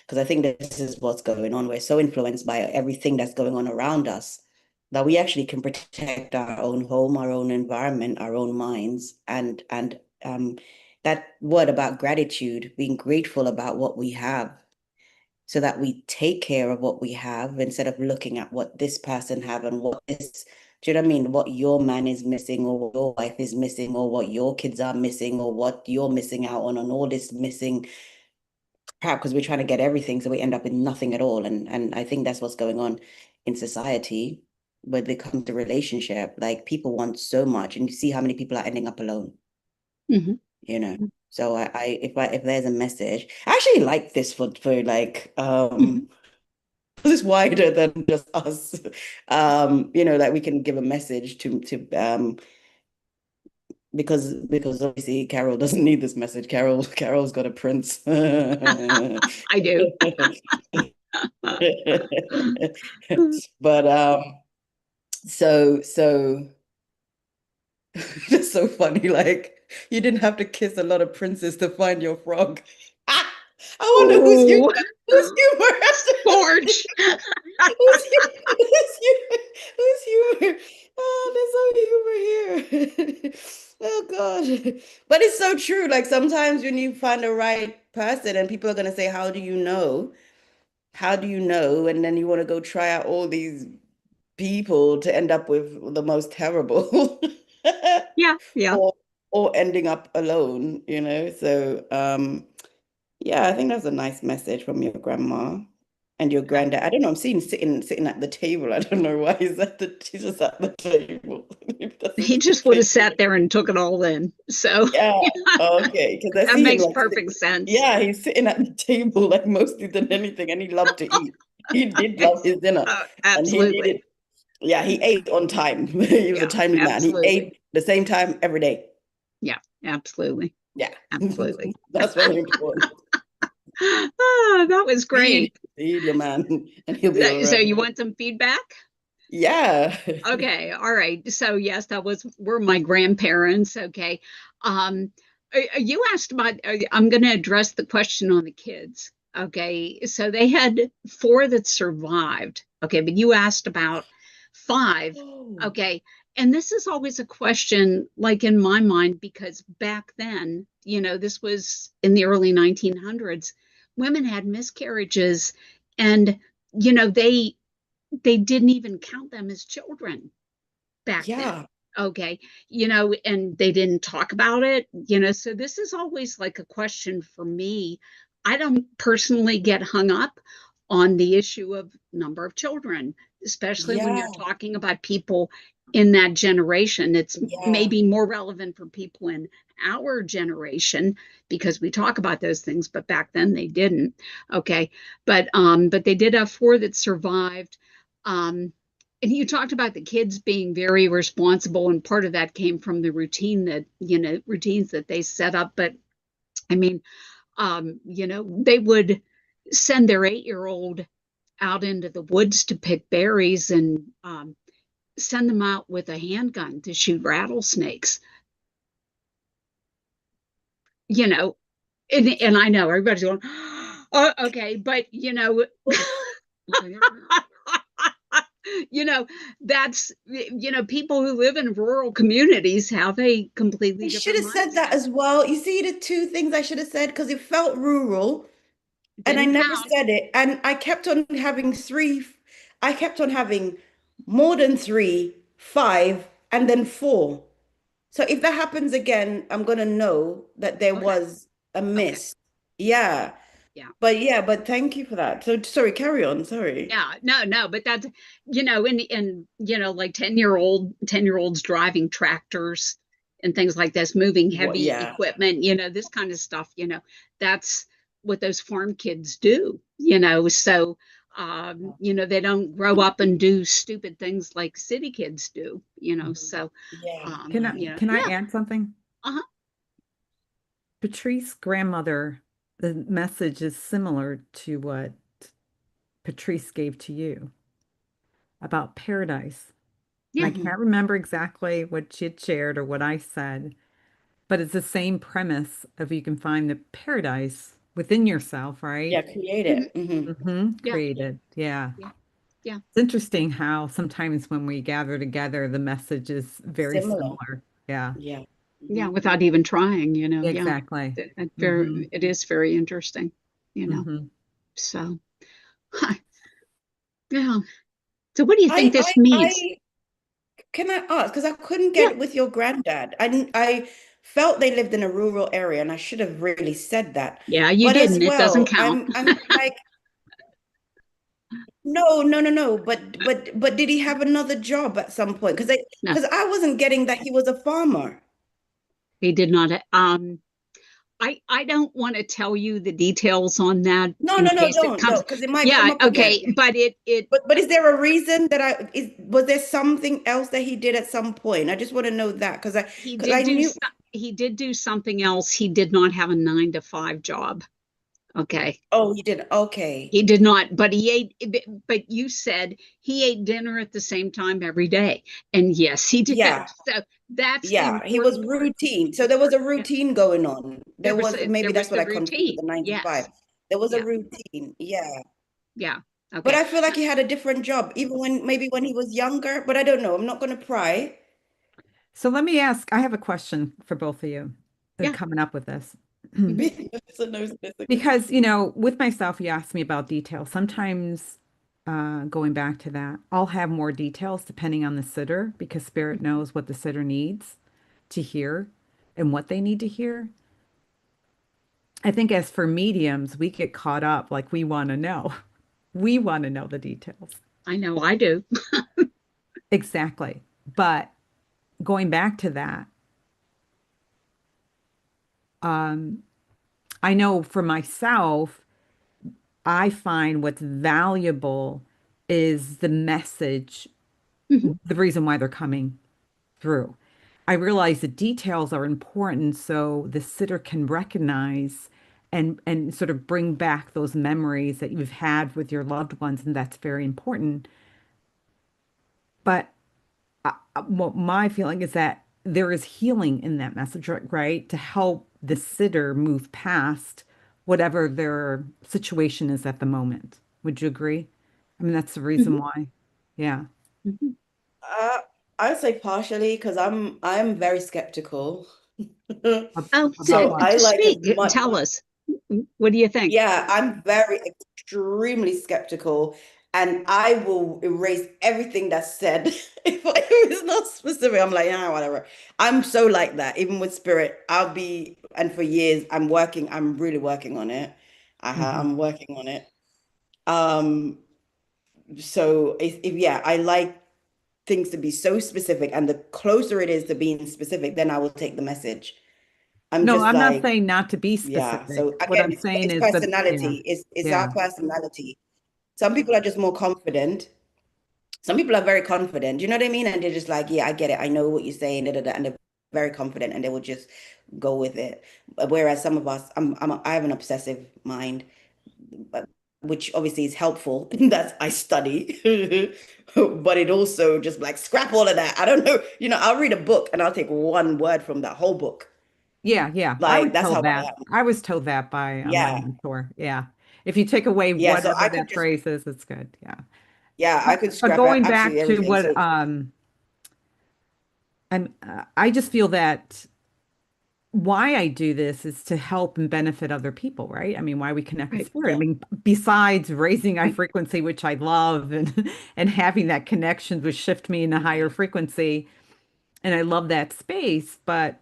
Because I think this is what's going on. We're so influenced by everything that's going on around us that we actually can protect our own home, our own environment, our own minds, and that word about gratitude, being grateful about what we have, so that we take care of what we have instead of looking at what this person have and what this, do you know what I mean? What your man is missing, or what your wife is missing, or what your kids are missing, or what you're missing out on all this missing crap, because we're trying to get everything, so we end up with nothing at all. And I think that's what's going on in society when it comes to relationship. Like people want so much, and you see how many people are ending up alone, Mm-hmm. So if there's a message, I actually like this for like Mm-hmm. this is wider than just us. That we can give a message to because obviously Carol doesn't need this message. Carol's got a prince. I do. But so it's so funny. Like you didn't have to kiss a lot of princes to find your frog. I wonder whose Oh, humor. Scorch. Who's humor? Oh, there's no humor here. Oh God. But it's so true. Like sometimes when you find the right person and people are gonna say, how do you know? How do you know? And then you want to go try out all these people to end up with the most terrible. Yeah, yeah. or or ending up alone, So yeah, I think that's a nice message from your grandma and your granddad. I don't know. I'm seeing sitting at the table. I don't know why he's just at the table. That's He the just would have table. sat there and took it all in. So Yeah. Okay. Because I that see him makes like perfect sense. yeah, he's sitting at the table like mostly than anything, and he loved to eat. He did love his dinner, and he Absolutely. needed. Yeah, he ate on time. He was a Yeah, timely man. He absolutely. ate the same time every day. Yeah, absolutely. Yeah, Absolutely. that's very important. Ah, that was Feed, great. feed your man, and he'll be all So right. you want some feedback? Yeah. Okay, all right. So yes, that were my grandparents. Okay. Um, you asked about, I'm going to address the question on the kids. Okay. So they had four that survived. Okay. But you asked about five. Oh, Okay. And this is always a question, like in my mind, because back then, this was in the early 1900s, women had miscarriages and, they didn't even count them as children back then. yeah, Okay. And they didn't talk about it, so this is always like a question for me. I don't personally get hung up on the issue of number of children, especially when you're yeah, talking about people in that generation. It's yeah, maybe more relevant for people in our generation because we talk about those things, but back then they didn't. Okay. But they did have four that survived. Um and you talked about the kids being very responsible, and part of that came from the routine that, routines that they set up. But I mean, they would send their 8-year-old out into the woods to pick berries and send them out with a handgun to shoot rattlesnakes. You know, and I know everybody's going, oh, okay, but that's people who live in rural communities have a completely I should different have said that mindset. as well. You see the two things I should have said because it felt rural and I Didn't never count. said it. And I kept on having more than three, five, and then four. So if that happens again, I'm gonna know that there Okay. was a Okay. miss. Yeah. Yeah. But thank you for that. So sorry, carry on. Sorry. Yeah, no, but that's, and like 10-year olds driving tractors and things like this, moving What? heavy Yeah. equipment, this kind of stuff, that's what those farm kids do, so they don't grow up and do stupid things like city kids do, so Yeah. Can I yeah, add something? uh-huh. Patrice's grandmother, the message is similar to what Patrice gave to you about paradise. And Yeah. I Mhm. can't remember exactly what she had shared or what I said, but it's the same premise of you can find the paradise within yourself, Yeah, right? create Mhm. it. Hmm. Yeah, Created. Yeah. yeah, yeah. It's interesting how sometimes when we gather together, the message is very Similar. similar. Yeah. Yeah. Yeah, Hmm. without even trying, yeah. Exactly. Hmm. It is very interesting, you know. Hmm. So, yeah. So what do you think I, I, this means? I, can I ask? Because I couldn't get Yeah. it with your granddad. I felt they lived in a rural area, and I should have really said that. Yeah, you But as didn't. It doesn't well, count. I'm like, no, no, no, no. But did he have another job at some point? No, Because I wasn't getting that he was a farmer. he did not. I don't want to tell you the details on that No, in no, no, case it don't, comes. because it might come Yeah, up again. okay, but it But is there a reason that was there something else that he did at some point? I just want to know that he because I did do knew. he did do something else. He did not have a 9 to 5 job. Okay. Oh, he did. Okay. He did not, but he ate, but you said he ate dinner at the same time every day. And yes, he did. Yeah. So that's the Yeah, he was important part. routine. So there was a Yeah. routine going on. There Maybe was that's what the I confused with routine. the 9 to 5. Yes. There was a Yeah. routine. Yeah. Yeah. But Okay. I feel like he had a different job, even maybe when he was younger, but I don't know. I'm not going to pry. So let me ask, I have a question for both of you Yeah. coming up with this. Hmm. So no, this again. Because, with myself, you asked me about details. Sometimes, going back to that, I'll have more details depending on the sitter because spirit knows what the sitter needs to hear and what they need to hear. I think as for mediums, we get caught up like we want to know. We want to know the details. I know I do. Exactly. But going back to that, um, I know for myself, I find what's valuable is the message, Hmm. the reason why they're coming through. I realize the details are important so the sitter can recognize and sort of bring back those memories that you've had with your loved ones, and that's very important. But what my feeling is that there is healing in that message, right? To help the sitter move past whatever their situation is at the moment. Would you agree? I mean, that's the reason Hmm. why. Yeah. Hmm. Uh, I'd say partially because I'm very skeptical. Ab- Oh, About what? I to like as speak. much. Tell us. What do you think? Yeah, I'm very extremely skeptical, and I will erase everything that's said if it's not specific. I'm like, yeah, whatever. I'm so like that. Even with spirit, and for years, I'm really working on it. Mhm. I'm working on it. Um, so yeah, I like things to be so specific, and the closer it is to being specific, then I will take the message. I'm No, just I'm not like, saying not to be yeah. specific. So What again, I'm saying it's is yeah, personality. It's yeah. our personality. Some people are just more confident. some people are very confident, you know what I mean? And they're just like, yeah, I get it. I know what you're saying, da, da, da, and they're very confident and they will just go with it. Whereas some of us, I have an obsessive mind, but which obviously is helpful in that I study, but it also just like scrap all of that. I don't know. I'll read a book and I'll take one word from that whole book. Yeah, yeah. I was Like that's told how that. I am. I was told that by my Yeah. mentor. Yeah. If you take away Yeah. So whatever I could that just, phrase is, it's good. Yeah. yeah, I could But scrap going back absolutely to everything. what So I just feel that why I do this is to help and benefit other people, right? I mean, why we connect with Right. spirit. I yeah. mean, besides raising our Right. frequency, which I love, and and having that connection which shift me in a higher frequency, and I love that space, but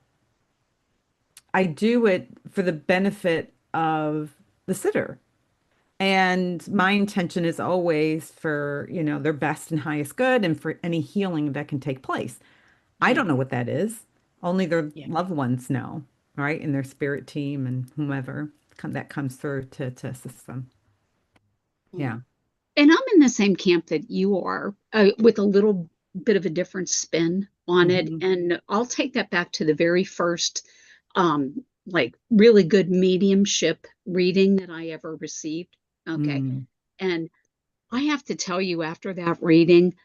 I do it for the benefit of the sitter. And my intention is always for, their best and highest good and for any healing that can take place. I Yeah. don't know what that is. Only their Yeah. loved ones know, right? And their spirit team and whomever that comes through to assist them. Mm. Yeah. And I'm in the same camp that you are, with a little bit of a different spin on it. Hmm. And I'll take that back to the very first, like really good mediumship reading that I ever received. Okay. Mm. And I have to tell you, after that reading,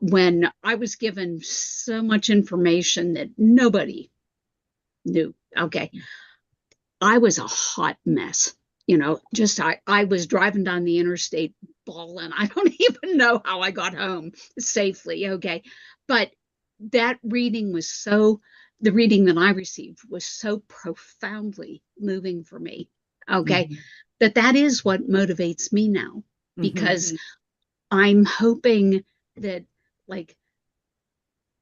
when I was given so much information that nobody knew, okay, I was a hot mess. Just I was driving down the interstate bawling. I don't even know how I got home safely. Okay. But that reading was the reading that I received was so profoundly moving for me. Okay. Hmm. That is what motivates me now, Hmm. because I'm hoping that, like,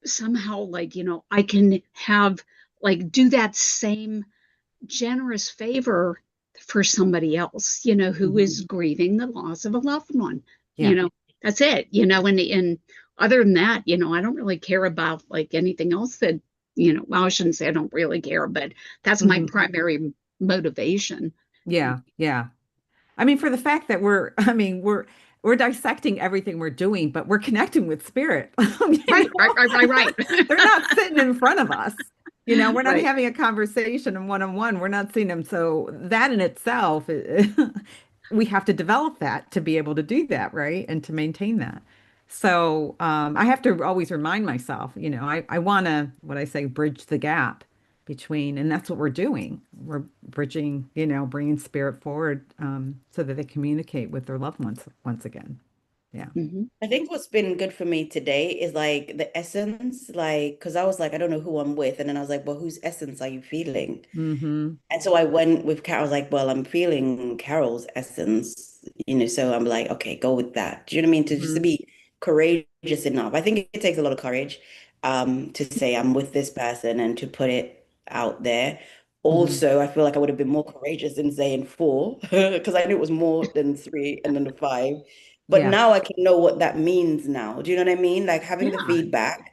somehow, like, I can have, like, do that same generous favor for somebody else, who Hmm. is grieving the loss of a loved one. You Yeah. know, that's it, and other than that, I don't really care about like anything else that, well, I shouldn't say I don't really care, but that's my Hmm. primary motivation. Yeah. Yeah. I mean, for the fact that I mean, we're dissecting everything we're doing, but we're connecting with spirit. Right, right, right, right, right. They're not sitting in front of us. We're not Right. having a conversation and one-on-one. We're not seeing them. So that in itself, we have to develop that to be able to do that, right? And to maintain that. So I have to always remind myself, I want to, what I say, bridge the gap between, and that's what we're doing. We're bridging, bringing spirit forward so that they communicate with their loved ones once again. Yeah. Hmm. I think what's been good for me today is like the essence, like, because I was like, I don't know who I'm with. And then I was like, well, whose essence are you feeling? Mm-hmm. And so I went with Carol. I was like, well, I'm feeling Carol's essence, so I'm like, okay, go with that. Do you know what I mean? To just to Mm-hmm. be courageous enough. I think it takes a lot of courage, to say I'm with this person and to put it out there. Mm-hmm. Also, I feel like I would have been more courageous in saying four because I knew it was more than three and then the five. But Yeah. now I can know what that means now. Do you know what I mean? Like having the Yeah. feedback.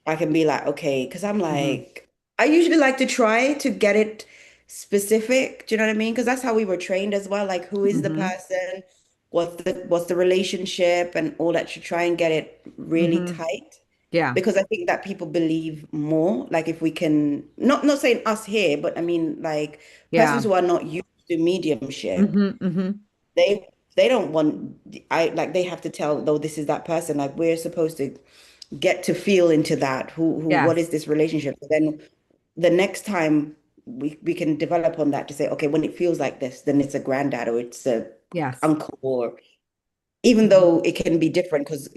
I can be like, okay, because I'm Mm-hmm. like, I usually like to try to get it specific. Do you know what I mean? Because that's how we were trained as well. Like, who is the Mm-hmm. person? What's the relationship and all that to try and get it really Mm-hmm. tight. Yeah. Because I think that people believe more. Like if we can, not saying us here, but I mean like persons Yeah. who are not used to mediumship, Mm-hmm. Mm-hmm. they don't want I like they have to tell though this is that person. Like we're supposed to get to feel into that. Who what Yes. is this relationship? So then the next time we can develop on that to say, okay, when it feels like this, then it's a granddad or it's a Yes. uncle or even Mm-hmm. though it can be different because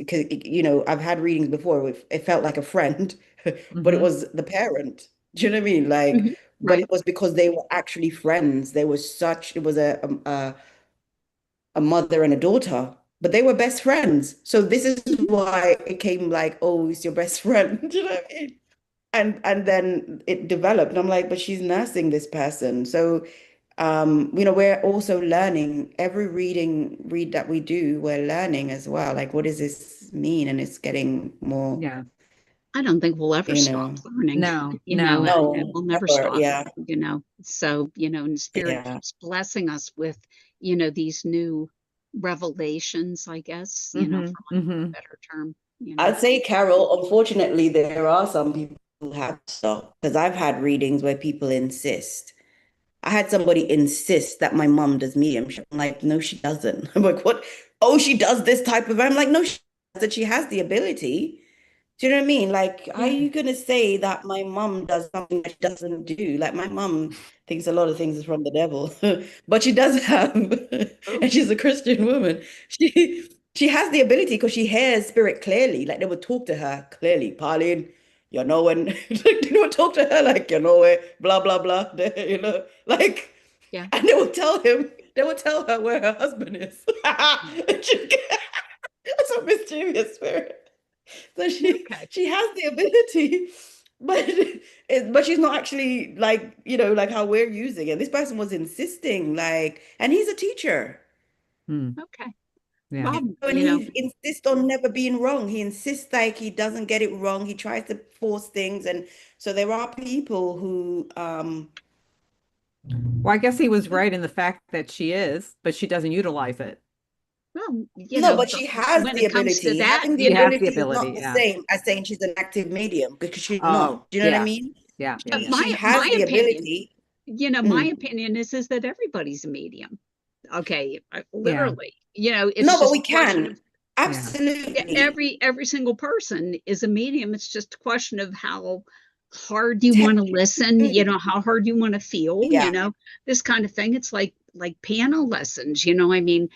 I've had readings before where it felt like a friend, but it Mm-hmm. was the parent. Do you know what I mean? Like, Hmm. but it Right. was because they were actually friends. It was a mother and a daughter, but they were best friends. So this is Hmm. why it came like, oh, it's your best friend. Do you know what I mean? And then it developed. And I'm like, but she's nursing this person. So we're also learning every read that we do, we're learning as well. Like, what does this mean? And it's getting more, Yeah. I don't think we'll ever you stop know, learning, No, no. and no, we'll never never. stop, Yeah, So, and Spirit yeah. keeps blessing us with, these new revelations, I guess, for Mm-hmm. lack of Mm-hmm. a better term. you know. I'd say, Carol, unfortunately, there are some people who have stopped because I've had readings where people insist. I had somebody insist that my mom does mediumship. I'm like, no, she doesn't. I'm like, what? Oh, she does this type of. I'm like, no, that she has the ability. Do you know what I mean? Like, how are Yeah. you gonna say that my mom does something that she doesn't do? Like, my mom thinks a lot of things is from the devil, but she does have, Oh, and she's a Christian woman. She has the ability because she hears spirit clearly. Like they would talk to her clearly, Pauline. You know when they would talk to her like you know it, blah blah blah. You know, like, yeah. and they would tell her where her husband is. Yeah. That's a mischievous spirit. So she Okay. she has the ability, but but she's not actually like, like how we're using it. This person was insisting, like, and he's a teacher. Hmm. Okay. Yeah. Well, And he insists on never being wrong. He insists like he doesn't get it wrong. He tries to force things. And so there are people who Well, I guess he was right in the fact that she is, but she doesn't utilize it. well, no, but but she has when the it comes to ability. that, Having the She has the ability is not ability. the Yeah. same as saying she's an active medium because she's Oh, not. Do you know what I yeah. mean? Yeah. Yeah. She Yeah. she has my the opinion, ability. my Mm. opinion is that everybody's a medium. Okay, Yeah. literally, it's No, but just we a question can. of Yeah. Absolutely. every single person is a medium. It's just a question of how hard you want to Te- listen, mm, how hard you want to feel, yeah. this kind of thing. It's like piano lessons, I mean,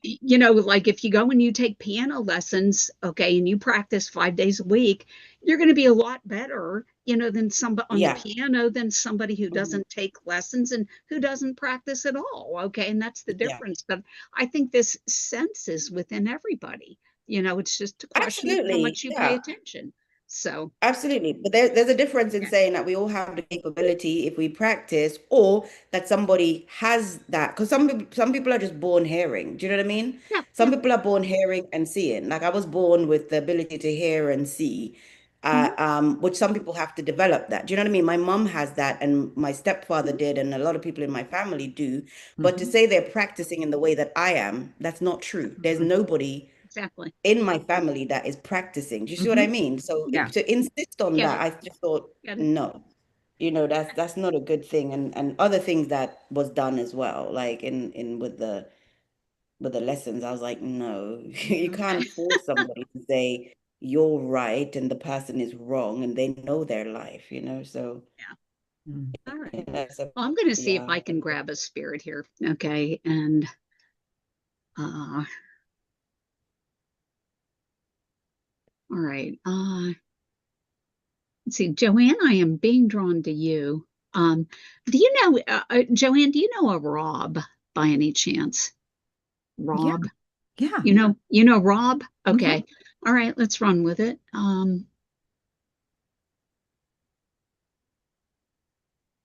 Yeah. like if you go and you take piano lessons, okay, and you practice 5 days a week, you're going to be a lot better, than somebody on the Yeah. piano than somebody who Mhm. doesn't take lessons and who doesn't practice at all. Okay. And that's the Yeah. difference. But I think this sense is within everybody. It's just a question of how Absolutely. much you pay Yeah. attention. So, Absolutely. But there's a difference in yeah, saying that we all have the capability if we practice, or that somebody has that. Because some people are just born hearing. Do you know what I mean? yeah, Some yeah. people are born hearing and seeing. Like I was born with the ability to hear and see, Mhm, which some people have to develop that. Do you know what I mean? My mom has that, and my stepfather mhm, did, and a lot of people in my family do. But to Hmm. say they're practicing in the way that I am, that's not true. There's Hmm. nobody exactly. in my family that is practicing. Do you see what I Hmm. mean? So Yeah. to insist on Get that, it. I just thought, Get it. no, that's not a good thing. And other things that was done as well, like in with the lessons, I was like, no, you Okay. can't force somebody to say you're right and the person is wrong and they know their life. So Yeah. Mm. All right. yeah, so Well, I'm going to see if yeah. I can grab a spirit here. Okay. And all right. Let's see, Joanne, I am being drawn to you. Do you know, Joanne, do you know a Rob by any chance? Yeah. Rob? Yeah. You know Rob? Hmm. Okay. All right, let's run with it.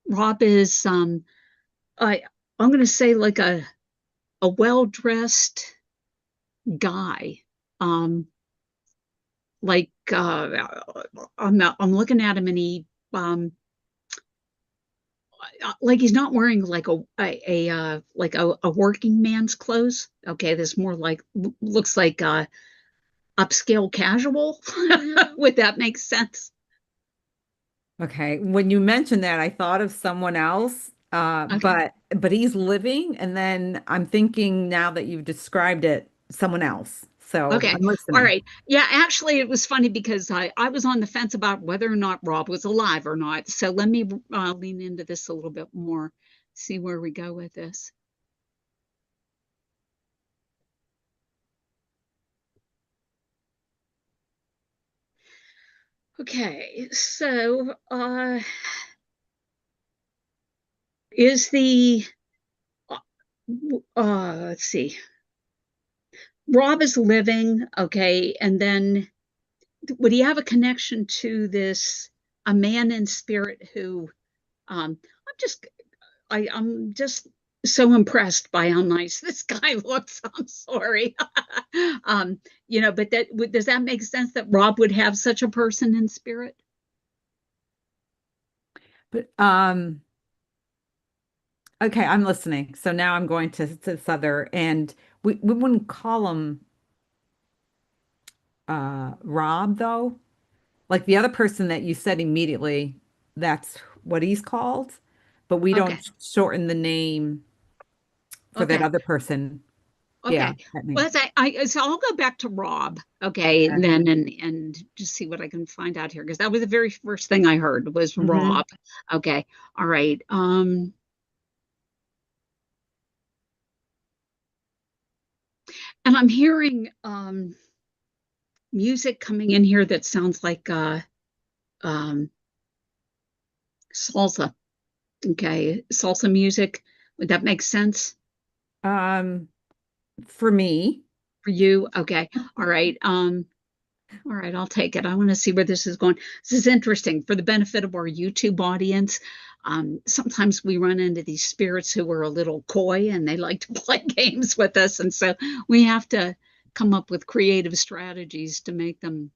Rob is I I'm gonna say like a well-dressed guy. Um, like I'm looking at him and he like he's not wearing like a working man's clothes. Okay, this more like looks like upscale casual. Would that make sense? Okay. When you mentioned that, I thought of someone else, Okay. but he's living, and then I'm thinking now that you've described it, someone else. So Okay. I'm All listening. right. Yeah, actually, it was funny because I was on the fence about whether or not Rob was alive or not. So let me lean into this a little bit more, see where we go with this. Okay. So is the uh, let's see. Rob is living, okay, and then would he have a connection to this a man in spirit who I'm just I'm just so impressed by how nice this guy looks. I'm sorry. But does that make sense that Rob would have such a person in spirit? But okay, I'm listening. So now I'm going to this other, and we wouldn't call him Rob though. Like the other person that you said immediately, that's what he's called, but we don't Okay. shorten the name for that Okay. other person. Yeah, Okay. that Well, name. so I'll go back to Rob, okay, Okay. then and just see what I can find out here because that was the very first thing I heard was Hmm. Rob. Okay. All right. And I'm hearing music coming in here that sounds like um salsa. Okay. Salsa music. Would that make sense Um, for me, for you? Okay. All right. All right, I'll take it. I want to see where this is going. This is interesting for the benefit of our YouTube audience. Sometimes we run into these spirits who are a little coy and they like to play games with us. And so we have to come up with creative strategies to make them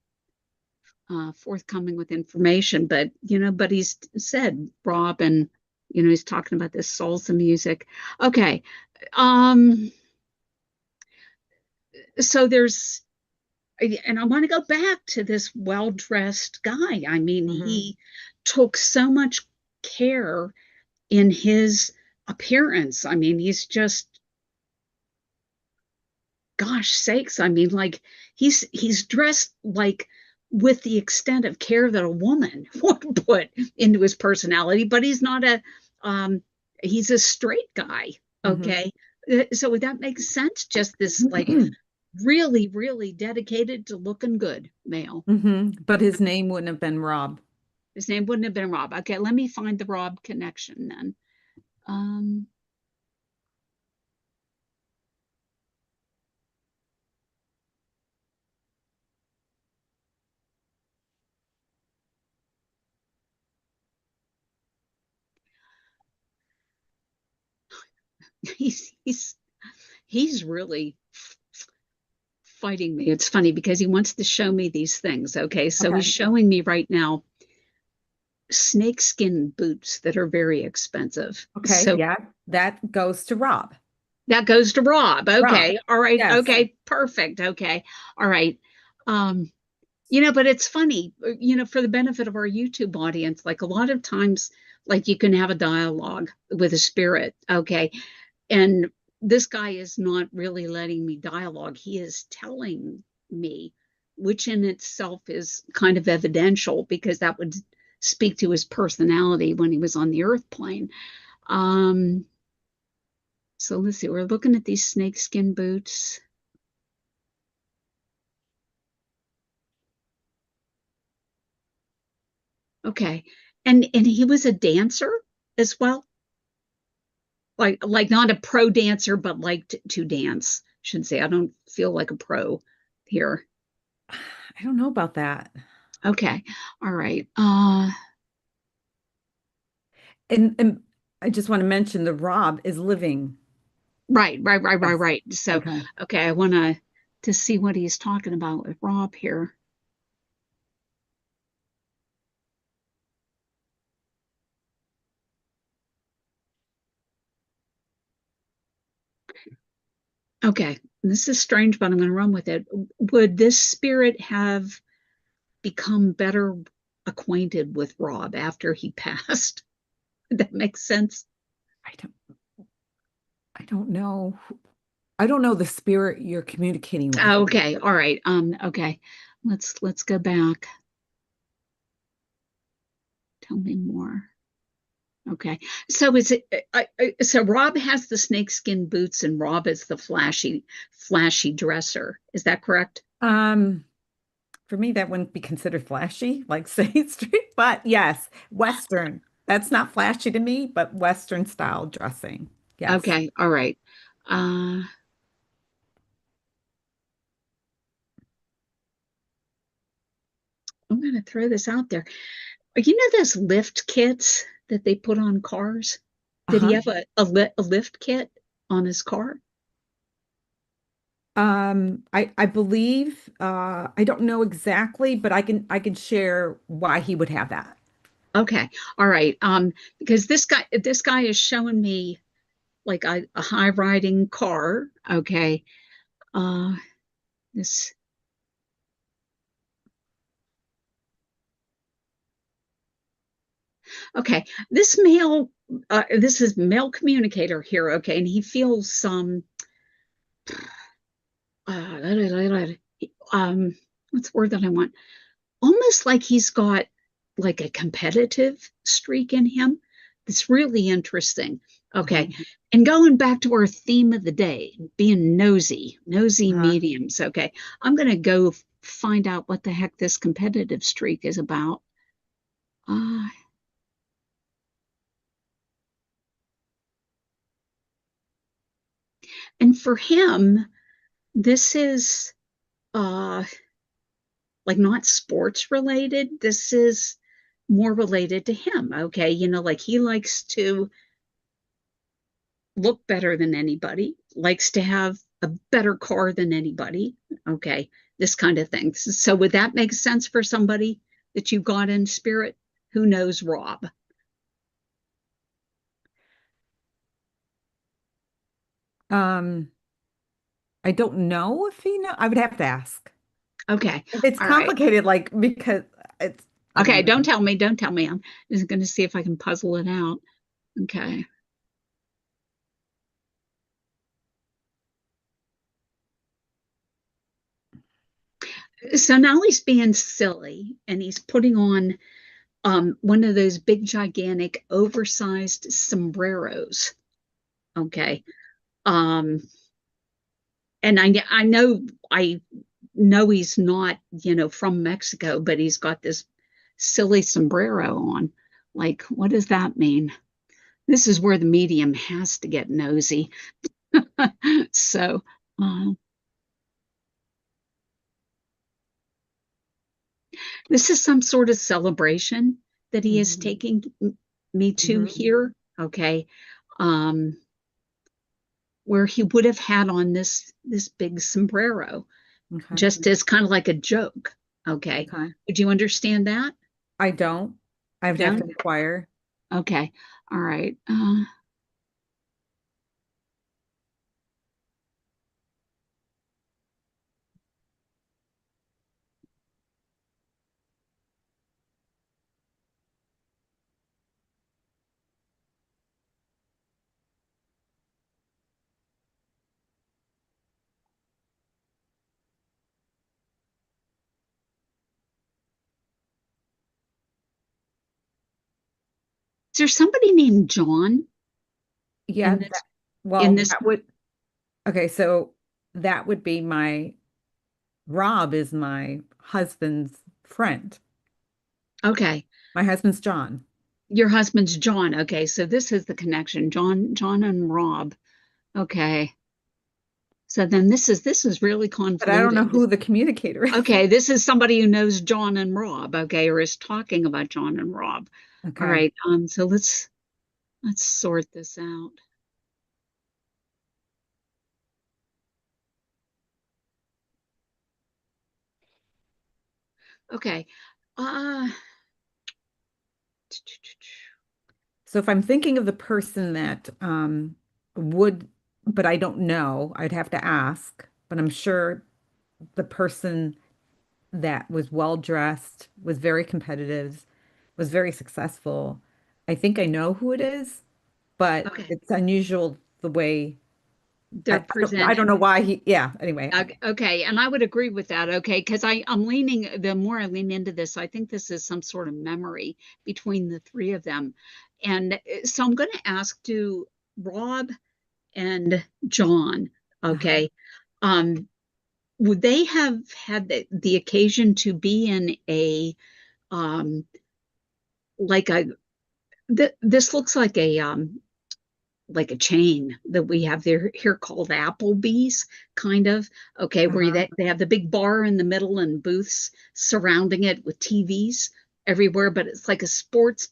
forthcoming with information. But, but he's said, Rob, and, he's talking about this salsa music. Okay. Um, so and I want to go back to this well-dressed guy. I mean, hmm he took so much care in his appearance. I mean, he's just, gosh sakes. I mean, like he's dressed like with the extent of care that a woman would put into his personality, but um he's a straight guy. hmm Okay. So would that make sense? Just this like really, really dedicated to looking good male. But his name wouldn't have been Rob. His name wouldn't have been Rob. Okay, let me find the Rob connection then. Um, he's he's he's really fighting me. It's funny because he wants to show me these things. Okay, so he's Okay. showing me right now snakeskin boots that are very expensive. Okay. So Yeah, that goes to Rob. that goes to Rob. Rob. Okay, all right. Yes. Okay, perfect. Okay, all right. Um, but it's funny, for the benefit of our YouTube audience, like a lot of times, like you can have a dialogue with a spirit, okay? And this guy is not really letting me dialogue. He is telling me, which in itself is kind of evidential because that would speak to his personality when he was on the earth plane. Um, so let's see, we're looking at these snakeskin boots. Okay. And he was a dancer as well. Like not a pro dancer, but like to dance. Shouldn't say I don't feel like a pro here. I don't know about that. Okay. All right. And I just want to mention the Rob is living. Yes. Right. So Okay. okay, I want to see what he's talking about with Rob here. Okay. This is strange, but I'm going to run with it. Would this spirit have become better acquainted with Rob after he passed? That makes sense. I don't I don't know. I don't know the spirit you're communicating with. Okay. All right. Okay. Let's go back. Tell me more. Okay. So is it so Rob has the snakeskin boots and Rob is the flashy dresser. Is that correct? Um, for me, that wouldn't be considered flashy, like State Street, but yes, Western. That's not flashy to me, but Western style dressing. Yes. Okay. All right. Uh I'm gonna throw this out there. You know those lift kits that they put on cars? Did he Uh-huh. have a lift kit on his car? I believe I don't know exactly, but I can share why he would have that. Okay. All right. Because this guy is showing me like a high riding car. Okay. Uh, this Okay, this male, this is male communicator here. Okay, and he feels some, uh, what's the word that I want? Almost like he's got like a competitive streak in him. That's really interesting. Okay. Mhm. And going back to our theme of the day, being nosy Uh-huh. mediums. Okay. I'm going to go find out what the heck this competitive streak is about. Uh, and for him, this is uh, like not sports related. This is more related to him. Okay. Like he likes to look better than anybody, likes to have a better car than anybody. Okay, this kind of thing. So, would that make sense for somebody that you got in spirit? Who knows, Rob? Um, I don't know if he know. I would have to ask. Okay, It's all right. complicated, like because it's I don't Okay, know. don't tell me. Don't tell me. I'm just going to see if I can puzzle it out. Okay. So now he's being silly and he's putting on one of those big, gigantic, oversized sombreros. Okay. Um, and I know he's not, from Mexico, but he's got this silly sombrero on. Like, what does that mean? This is where the medium has to get nosy. So, uh, this is some sort of celebration that he is Mhm. taking me to Mhm. here. Okay. Um, where he would have had on this big sombrero, Okay. just as kind of like a joke. Okay. Okay. Would you understand that? I don't. I would have to Don't? inquire. Okay. All right. Is there somebody named John Yeah, in that, this in well, this? that would okay, so that would be my Rob is my husband's friend. Okay. My husband's John. Your husband's John. Okay, so this is the connection. John and Rob. Okay. So then this is really But I don't know convoluted. who the communicator is. Okay, this is somebody who knows John and Rob, okay, or is talking about John and Rob. All Okay. right. So let's sort this out. Okay. Uh So if I'm thinking of the person that would, but I don't know, I'd have to ask, but I'm sure the person that was well dressed, was very competitive, was very successful. I think I know who it is, but okay. it's unusual the way They're I don't presented. know why yeah, anyway. Okay, and I would agree with that. Okay, because I'm leaning, the more I lean into this, I think this is some sort of memory between the three of them. And so I'm going to ask, do Rob and John, Uh-huh. okay, um, would they have had the occasion to be in um, like a, this looks like a chain that we have there here called Applebee's, kind of. Okay, where Uh-huh. they have the big bar in the middle and booths surrounding it with TVs everywhere, but it's like a sports,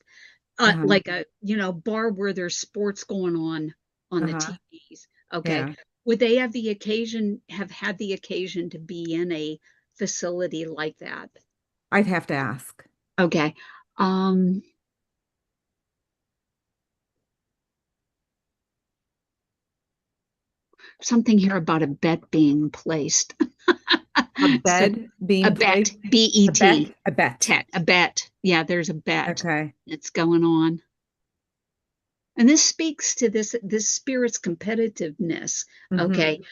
Uh-huh. like a bar where there's sports going on the Uh-huh. TVs. Okay, Yeah. would they have had the occasion to be in a facility like that? I'd have to ask. Okay, um, something here about a bet being placed. A So bed being a bet, placed. A bet. B-E-T, A bet. a bet. Yeah, there's a bet Okay. that's going on. And this speaks to this spirit's competitiveness. Okay.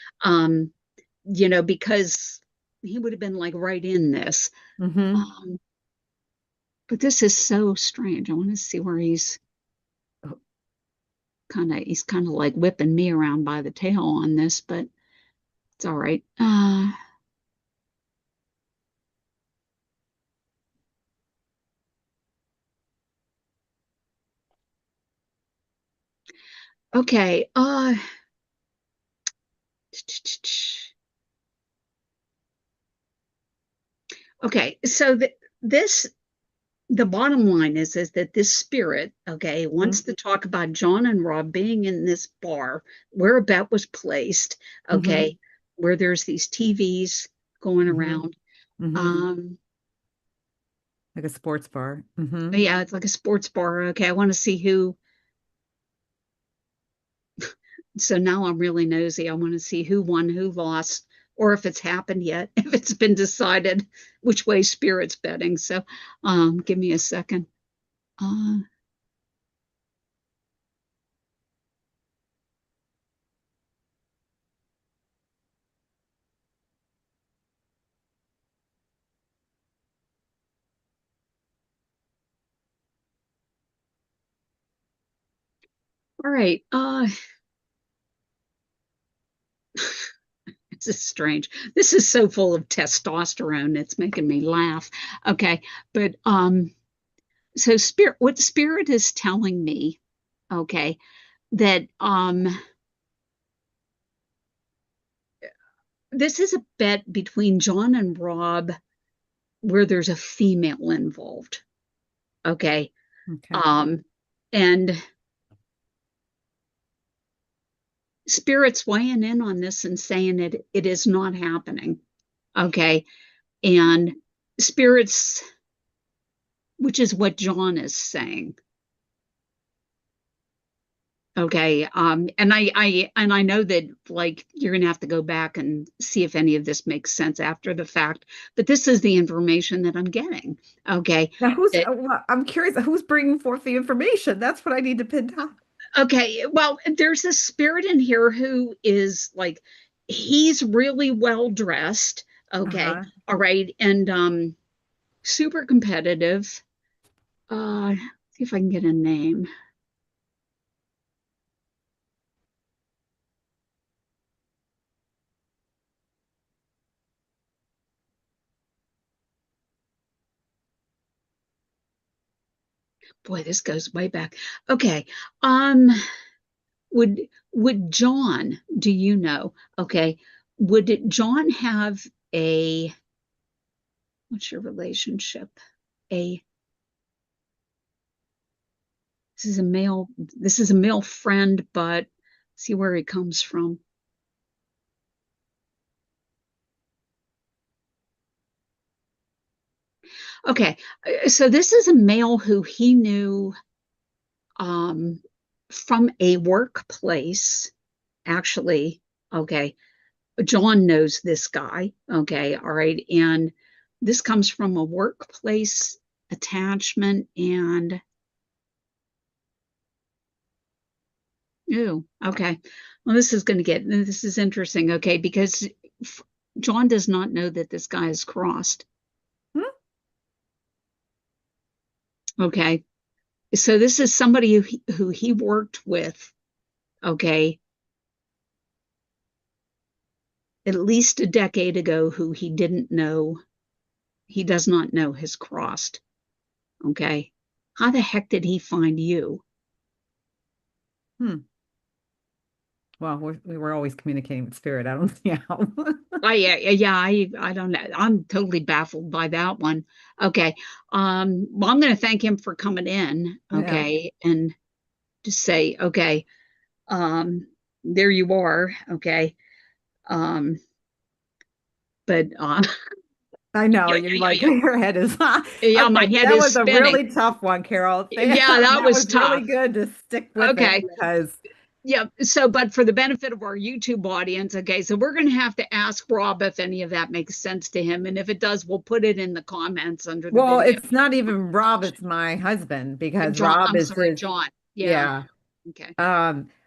Because he would have been like right in this. Um, but this is so strange. I want to see where he's kind of like whipping me around by the tail on this, but it's all right. Okay. Okay. So this the bottom line is that this spirit, okay, wants to talk about John and Rob being in this bar where a bet was placed, okay, where there's these TVs going around. Like a sports bar. Yeah, it's like a sports bar. Okay, I want to see who. So now I'm really nosy. I want to see who won, who lost, or if it's happened yet, if it's been decided which way spirit's betting. So, give me a second. Uh, all right. This is strange. This is so full of testosterone. It's making me laugh. Okay, but so what spirit is telling me, okay, that this is a bet between John and Rob where there's a female involved. Okay. And spirit's weighing in on this and saying it is not happening. Okay. And spirits, which is what John is saying. Okay. And I know that like you're gonna have to go back and see if any of this makes sense after the fact, but this is the information that I'm getting. Okay. Now, I'm curious, who's bringing forth the information? That's what I need to pin down. Okay, well, there's a spirit in here who is like, he's really well dressed. Okay, all right, and super competitive. See if I can get a name. Boy, this goes way back. Okay, would John, do you know? Okay, would John have a, what's your relationship? A this is a male friend, but see where he comes from. Okay, so this is a male who he knew from a workplace, actually. Okay, John knows this guy. Okay, all right, and this comes from a workplace attachment, and oh, okay. Well, this is interesting. Okay, because John does not know that this guy is crossed. Okay. So this is somebody who he worked with, okay, at least a decade ago, who he didn't know, he does not know has crossed. Okay. How the heck did he find you? Well, we were always communicating with spirit. I don't see how. Yeah, I don't know. I'm totally baffled by that one. Okay. Well, I'm going to thank him for coming in. Okay. Yeah. And just say, okay, there you are. Okay. But I know you're like your head is. Yeah, my head that is was spinning. A really tough one, Carol. Yeah, that was tough. Really good to stick with it because yeah. So, but for the benefit of our YouTube audience, okay, so we're going to have to ask Rob if any of that makes sense to him. And if it does, we'll put it in the comments under the Well, video. it's not even Rob, it's my husband because John, Rob I'm is sorry, his, John. Yeah. yeah. Okay.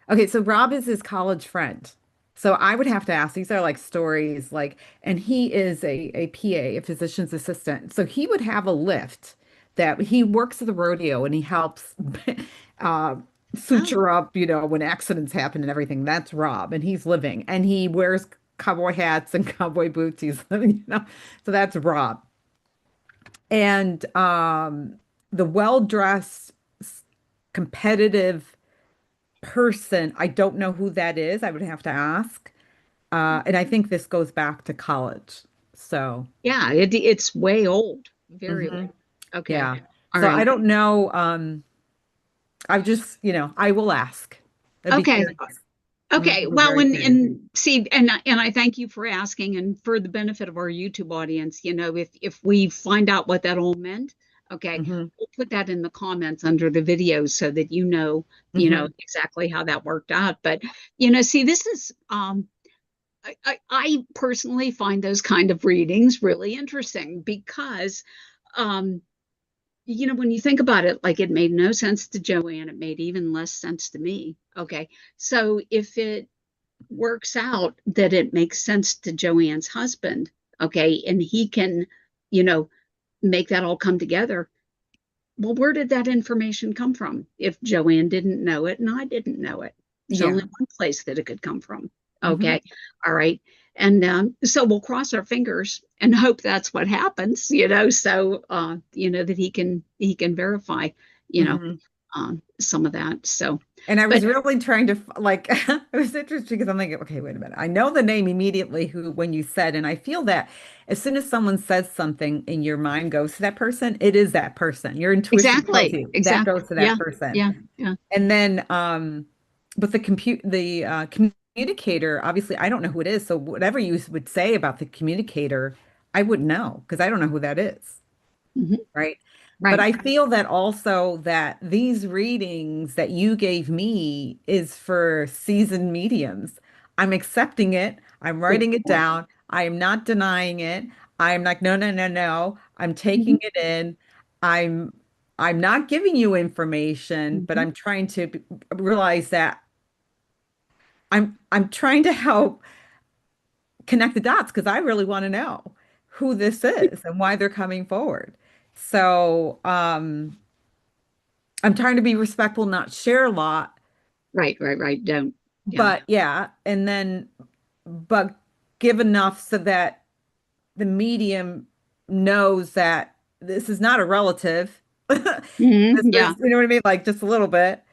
Okay, so Rob is his college friend. So I would have to ask, these are like stories, like, and he is a PA, a physician's assistant. So he would have a lift that he works at the rodeo and he helps uh, Oh, suture up, when accidents happen and everything. That's Rob, and he's living, and he wears cowboy hats and cowboy boots. He's living. So that's Rob. And the well-dressed, competitive person, I don't know who that is. I would have to ask. And I think this goes back to college. So, yeah. It's way old, very mhm, old. Okay. yeah. All So I right. don't know. I just, I will ask. I'd be Okay. curious. I'm Okay, well, very curious. and see, and I thank you for asking, and for the benefit of our YouTube audience, if we find out what that all meant, okay, Hmm. we'll put that in the comments under the video so that Hmm. exactly how that worked out. But see, this is I personally find those kind of readings really interesting because um when you think about it, like it made no sense to Joanne, it made even less sense to me. Okay, so if it works out that it makes sense to Joanne's husband, okay, and he can, you know, make that all come together. Well, where did that information come from? If Joanne didn't know it and I didn't know it, there's only Yeah. one place that it could come from. Hmm. Okay, all right, and so we'll cross our fingers and hope that's what happens. So that he can verify, you know, Hmm. some of that. So, And I but was really trying to like it was interesting because I'm like, okay, wait a minute. I know the name immediately who when you said, and I feel that as soon as someone says something and your mind goes to that person, it is that person. Your intuition tells exactly, you that exactly, goes to that yeah, person. yeah, yeah. And then but the communicator, obviously I don't know who it is. So whatever you would say about the communicator, I wouldn't know because I don't know who that is. Mhm. Right. But Right. I feel that also that these readings that you gave me is for seasoned mediums. I'm accepting it. I'm Good writing it point. down. I am not denying it. I'm like, no, no, no, no. I'm taking Mhm, it in. I'm I'm not giving you information, but mhm. I'm trying to realize that I'm trying to help connect the dots because I really want to know who this is and why they're coming forward. So, I'm trying to be respectful, not share a lot, Right, right, right. Don't. Yeah. but yeah, and then but give enough so that the medium knows that this is not a relative. This Yeah. is, you know what I mean? Like just a little bit,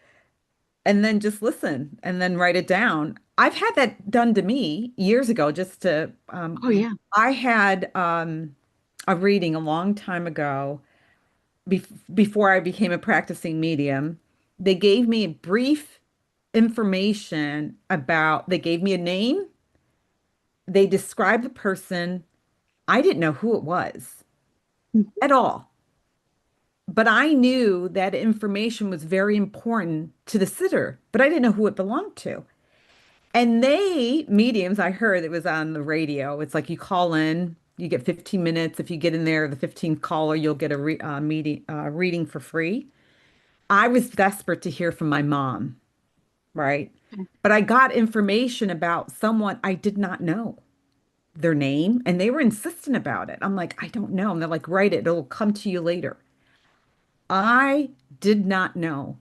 and then just listen and then write it down. I've had that done to me years ago, just to Oh, yeah. I had a reading a long time ago before I became a practicing medium. They gave me brief information about, they gave me a name, they described the person. I didn't know who it was Mhm. at all, but I knew that information was very important to the sitter, but I didn't know who it belonged to. And they, mediums, I heard it was on the radio. It's like you call in, you get 15 minutes. If you get in there, the 15th caller, you'll get a reading for free. I was desperate to hear from my mom, right? But I got information about someone I did not know their name, and they were insistent about it. I'm like, I don't know. And they're like, write it, it'll come to you later. I did not know.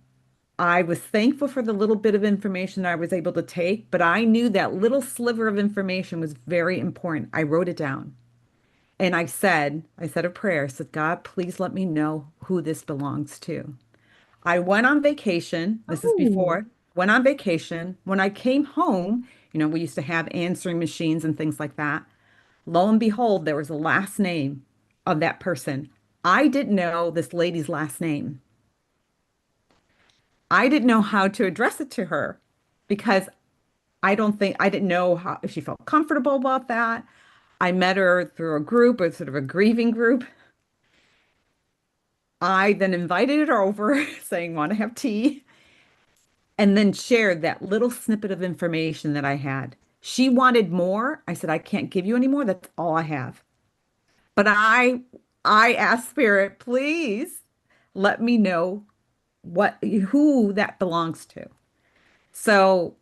I was thankful for the little bit of information I was able to take, but I knew that little sliver of information was very important. I wrote it down. And I said a prayer, I said, God, please let me know who this belongs to. I went on vacation. This is Oh. before, went on vacation. When I came home, we used to have answering machines and things like that. Lo and behold, there was a last name of that person. I didn't know this lady's last name. I didn't know how to address it to her because I didn't know how if she felt comfortable about that. I met her through a group, a sort of a grieving group. I then invited her over saying, want to have tea? and then shared that little snippet of information that I had. She wanted more. I said, I can't give you any more. That's all I have. But I asked Spirit, please let me know who that belongs to. So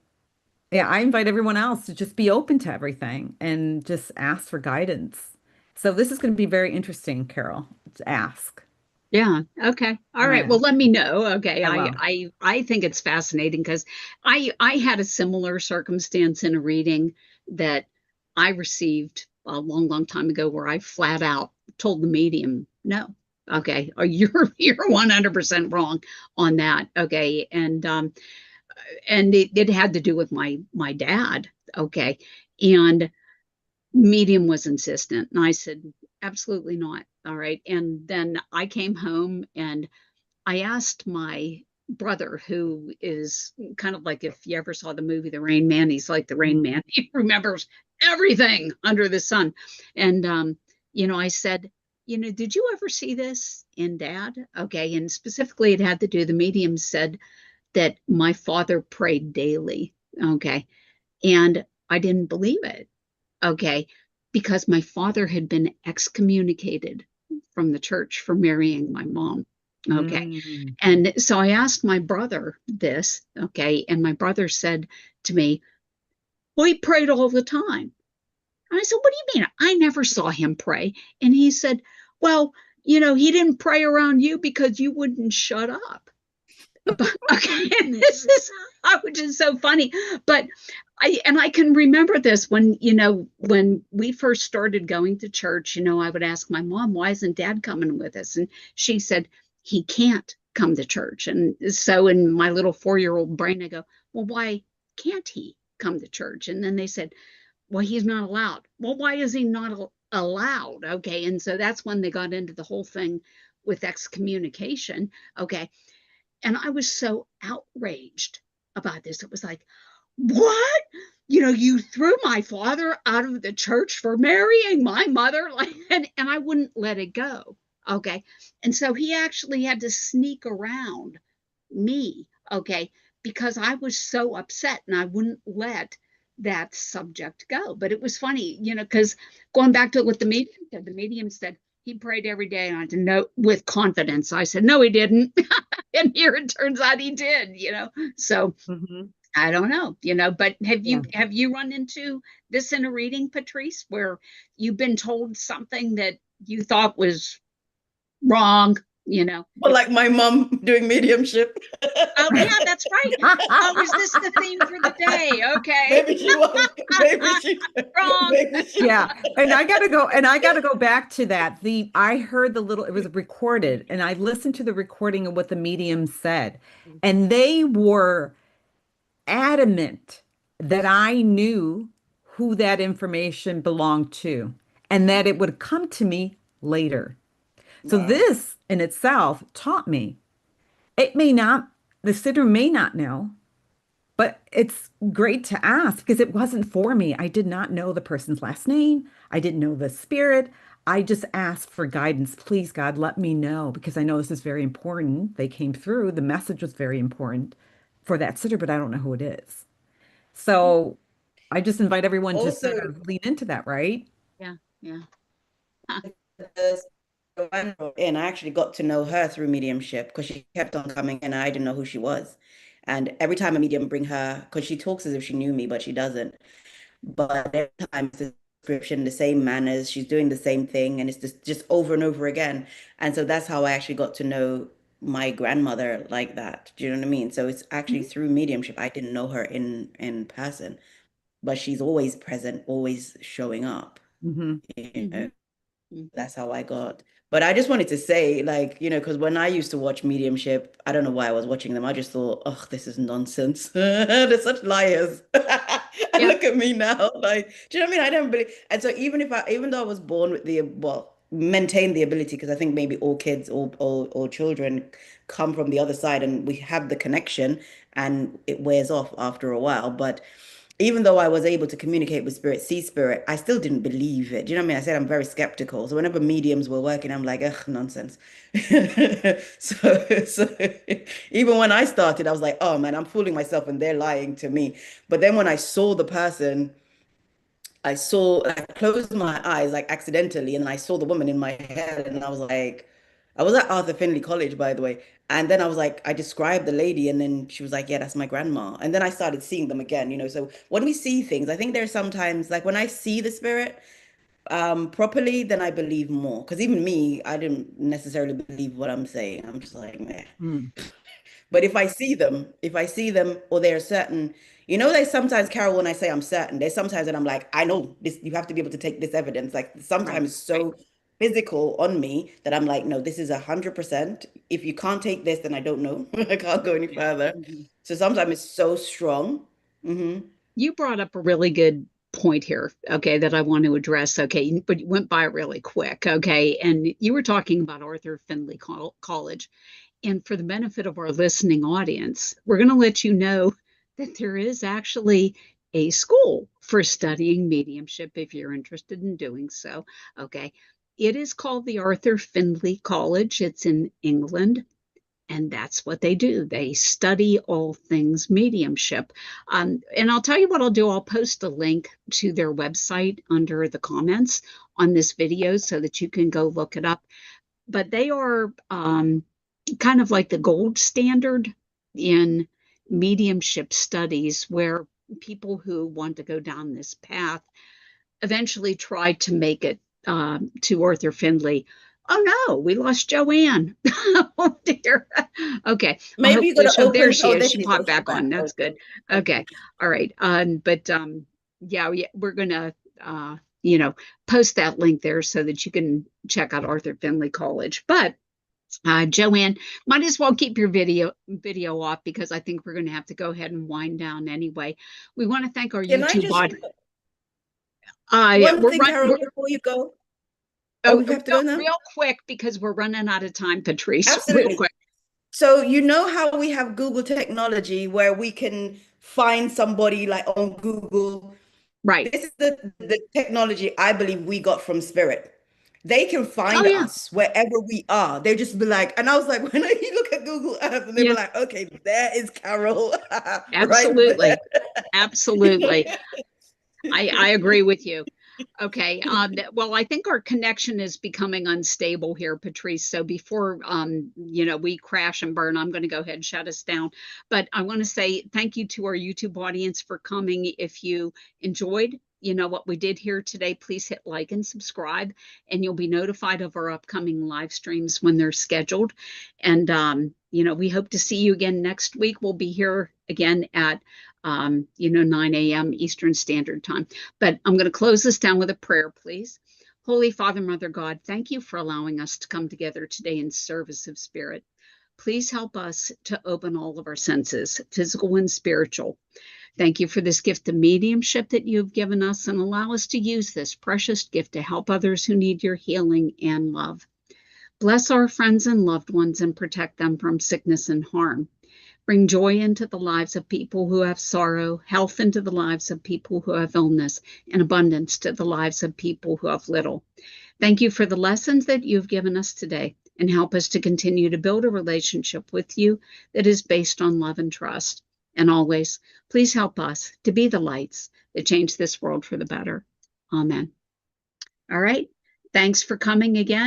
yeah, I invite everyone else to just be open to everything and just ask for guidance. So this is going to be very interesting, Carol, to ask. Yeah. Okay. All right. Yeah, Well, let me know. Okay. I I will. I I think it's fascinating because I had a similar circumstance in a reading that I received a long, long time ago where I flat out told the medium, no. Okay. Or you're 100% wrong on that. Okay. And it had to do with my dad. Okay. And medium was insistent. And I said, absolutely not. All right. And then I came home and I asked my brother, who is kind of like, if you ever saw the movie The Rain Man, he's like the Rain Mhm. Man. He remembers everything under the sun. And, I said, did you ever see this in Dad? Okay. And specifically, it had to do, the medium said that my father prayed daily. Okay. And I didn't believe it. Okay. Because my father had been excommunicated from the church for marrying my mom. Okay. Mm. And so I asked my brother this. Okay. And my brother said to me, well, he prayed all the time. And I said, what do you mean? I never saw him pray. And he said, well, he didn't pray around you because you wouldn't shut up. But okay, and this is which is so funny. But I can remember this when when we first started going to church. I would ask my mom, why isn't Dad coming with us? And she said he can't come to church. And so in my little 4-year-old brain, I go, well, why can't he come to church? And then they said, well, he's not allowed. Well, why is he not allowed? Okay, and so that's when they got into the whole thing with excommunication. Okay, and I was so outraged about this. It was like, what? You threw my father out of the church for marrying my mother, like, and I wouldn't let it go. Okay. And so he actually had to sneak around me, okay, because I was so upset and I wouldn't let that subject go. But it was funny, because going back to what the medium said, he prayed every day, and I didn't know with confidence. I said, no, he didn't. And here it turns out he did. So Mhm. I don't know, but have Yeah. you run into this in a reading, Patrice, where you've been told something that you thought was wrong, But like my mom doing mediumship. Oh yeah, that's right. Oh, is this the theme for the day? Okay. Maybe she was. Wrong. Maybe she Yeah, and I gotta go back to that. I heard it was recorded, and I listened to the recording of what the medium said, and they were adamant that I knew who that information belonged to, and that it would come to me later. So Wow. this in itself taught me it may not, the sitter may not know, but it's great to ask because it wasn't for me. I did not know the person's last name. I didn't know the spirit. I just asked for guidance. Please, God, let me know because I know this is very important. They came through. The message was very important for that sitter, but I don't know who it is. So I just invite everyone to Also, sort of lean into that, right? Yeah, yeah. Huh. and I actually got to know her through mediumship because she kept on coming and I didn't know who she was. And every time a medium bring her, because she talks as if she knew me, but she doesn't. But every time it's the description, the same manners, she's doing the same thing, and it's just over and over again. And so that's how I actually got to know my grandmother like that. Do you know what I mean? So it's actually through mediumship. I didn't know her in person, but she's always present, always showing up. Hmm. You Mm-hmm. know, Mm-hmm. that's how I got. But I just wanted to say, like, because when I used to watch mediumship, I don't know why I was watching them. I just thought, oh, this is nonsense. They're such liars. And Yeah. look at me now. Like, do you know what I mean? I don't believe. And so even though I was born with well, maintain the ability, because I think maybe all kids, all children come from the other side and we have the connection and it wears off after a while. But even though I was able to communicate with spirit, see spirit, I still didn't believe it. Do you know what I mean? I said I'm very skeptical. So whenever mediums were working, I'm like, ugh, nonsense. So even when I started, I was like, oh man, I'm fooling myself and they're lying to me. But then when I saw the person, I closed my eyes like accidentally, and I saw the woman in my head, and I was like, I was at Arthur Findlay College, by the way. And then I was like, I described the lady, and then she was like, yeah, that's my grandma. And then I started seeing them again, you know. So when we see things, I think there's sometimes like when I see the spirit properly, then I believe more. Because even me, I didn't necessarily believe what I'm saying. I'm just like, meh. Mm. But if I see them, or they're certain, you know, there's sometimes, Carol, when I say I'm certain, there's sometimes that I'm like, I know this, you have to be able to take this evidence. Like Right. sometimes so physical on me that I'm like, no, this is 100%. If you can't take this, then I don't know. I can't go any further. Mhm. So sometimes it's so strong. Hmm. You brought up a really good point here, okay, that I want to address. Okay, but you went by it really quick, okay, and you were talking about Arthur Findlay College. And for the benefit of our listening audience, we're going to let you know that there is actually a school for studying mediumship if you're interested in doing so. Okay. It is called the Arthur Findlay College. It's in England. And that's what they do. They study all things mediumship. And I'll tell you what I'll do. I'll post a link to their website under the comments on this video so that you can go look it up. But they are kind of like the gold standard in mediumship studies, where people who want to go down this path eventually try to make it to Arthur Findlay. Oh no, we lost Joanne. Oh dear. Okay. Maybe you got to So there open. she Oh, is. there She she is. Oh, popped she's back back. on. That's Okay. good. Okay. All right. Yeah, we're gonna post that link there so that you can check out Arthur Findlay College. But Joanne, might as well keep your video off because I think we're going to have to go ahead and wind down anyway. We want to thank our Can I YouTube just audience. Yeah, one thing, Carol, before you go? Oh, we have to go now? real quick because we're running out of time, Patrice. Real Absolutely. quick. So you know how we have Google technology where we can find somebody like on Google. Right. This is the technology I believe we got from Spirit. They can Oh find yeah. us wherever we are. They just be like, and I was like, when you look at Google Earth, and they be Yeah. like, okay, there is Carol right there. Absolutely. Absolutely. I agree with you. Okay. Well, I think our connection is becoming unstable here, Patrice. So before we crash and burn, I'm going to go ahead and shut us down. But I want to say thank you to our YouTube audience for coming. If you enjoyed, what we did here today, please hit like and subscribe, and you'll be notified of our upcoming live streams when they're scheduled. And we hope to see you again next week. We'll be here again at 9 a.m. Eastern Standard Time. But I'm going to close this down with a prayer, please. Holy Father, Mother God, thank you for allowing us to come together today in service of spirit. Please help us to open all of our senses, physical and spiritual. Thank you for this gift of mediumship that you've given us, and allow us to use this precious gift to help others who need your healing and love. Bless our friends and loved ones and protect them from sickness and harm. Bring joy into the lives of people who have sorrow, health into the lives of people who have illness, and abundance to the lives of people who have little. Thank you for the lessons that you've given us today, and help us to continue to build a relationship with you that is based on love and trust. And always, please help us to be the lights that change this world for the better. Amen. All right. Thanks for coming again.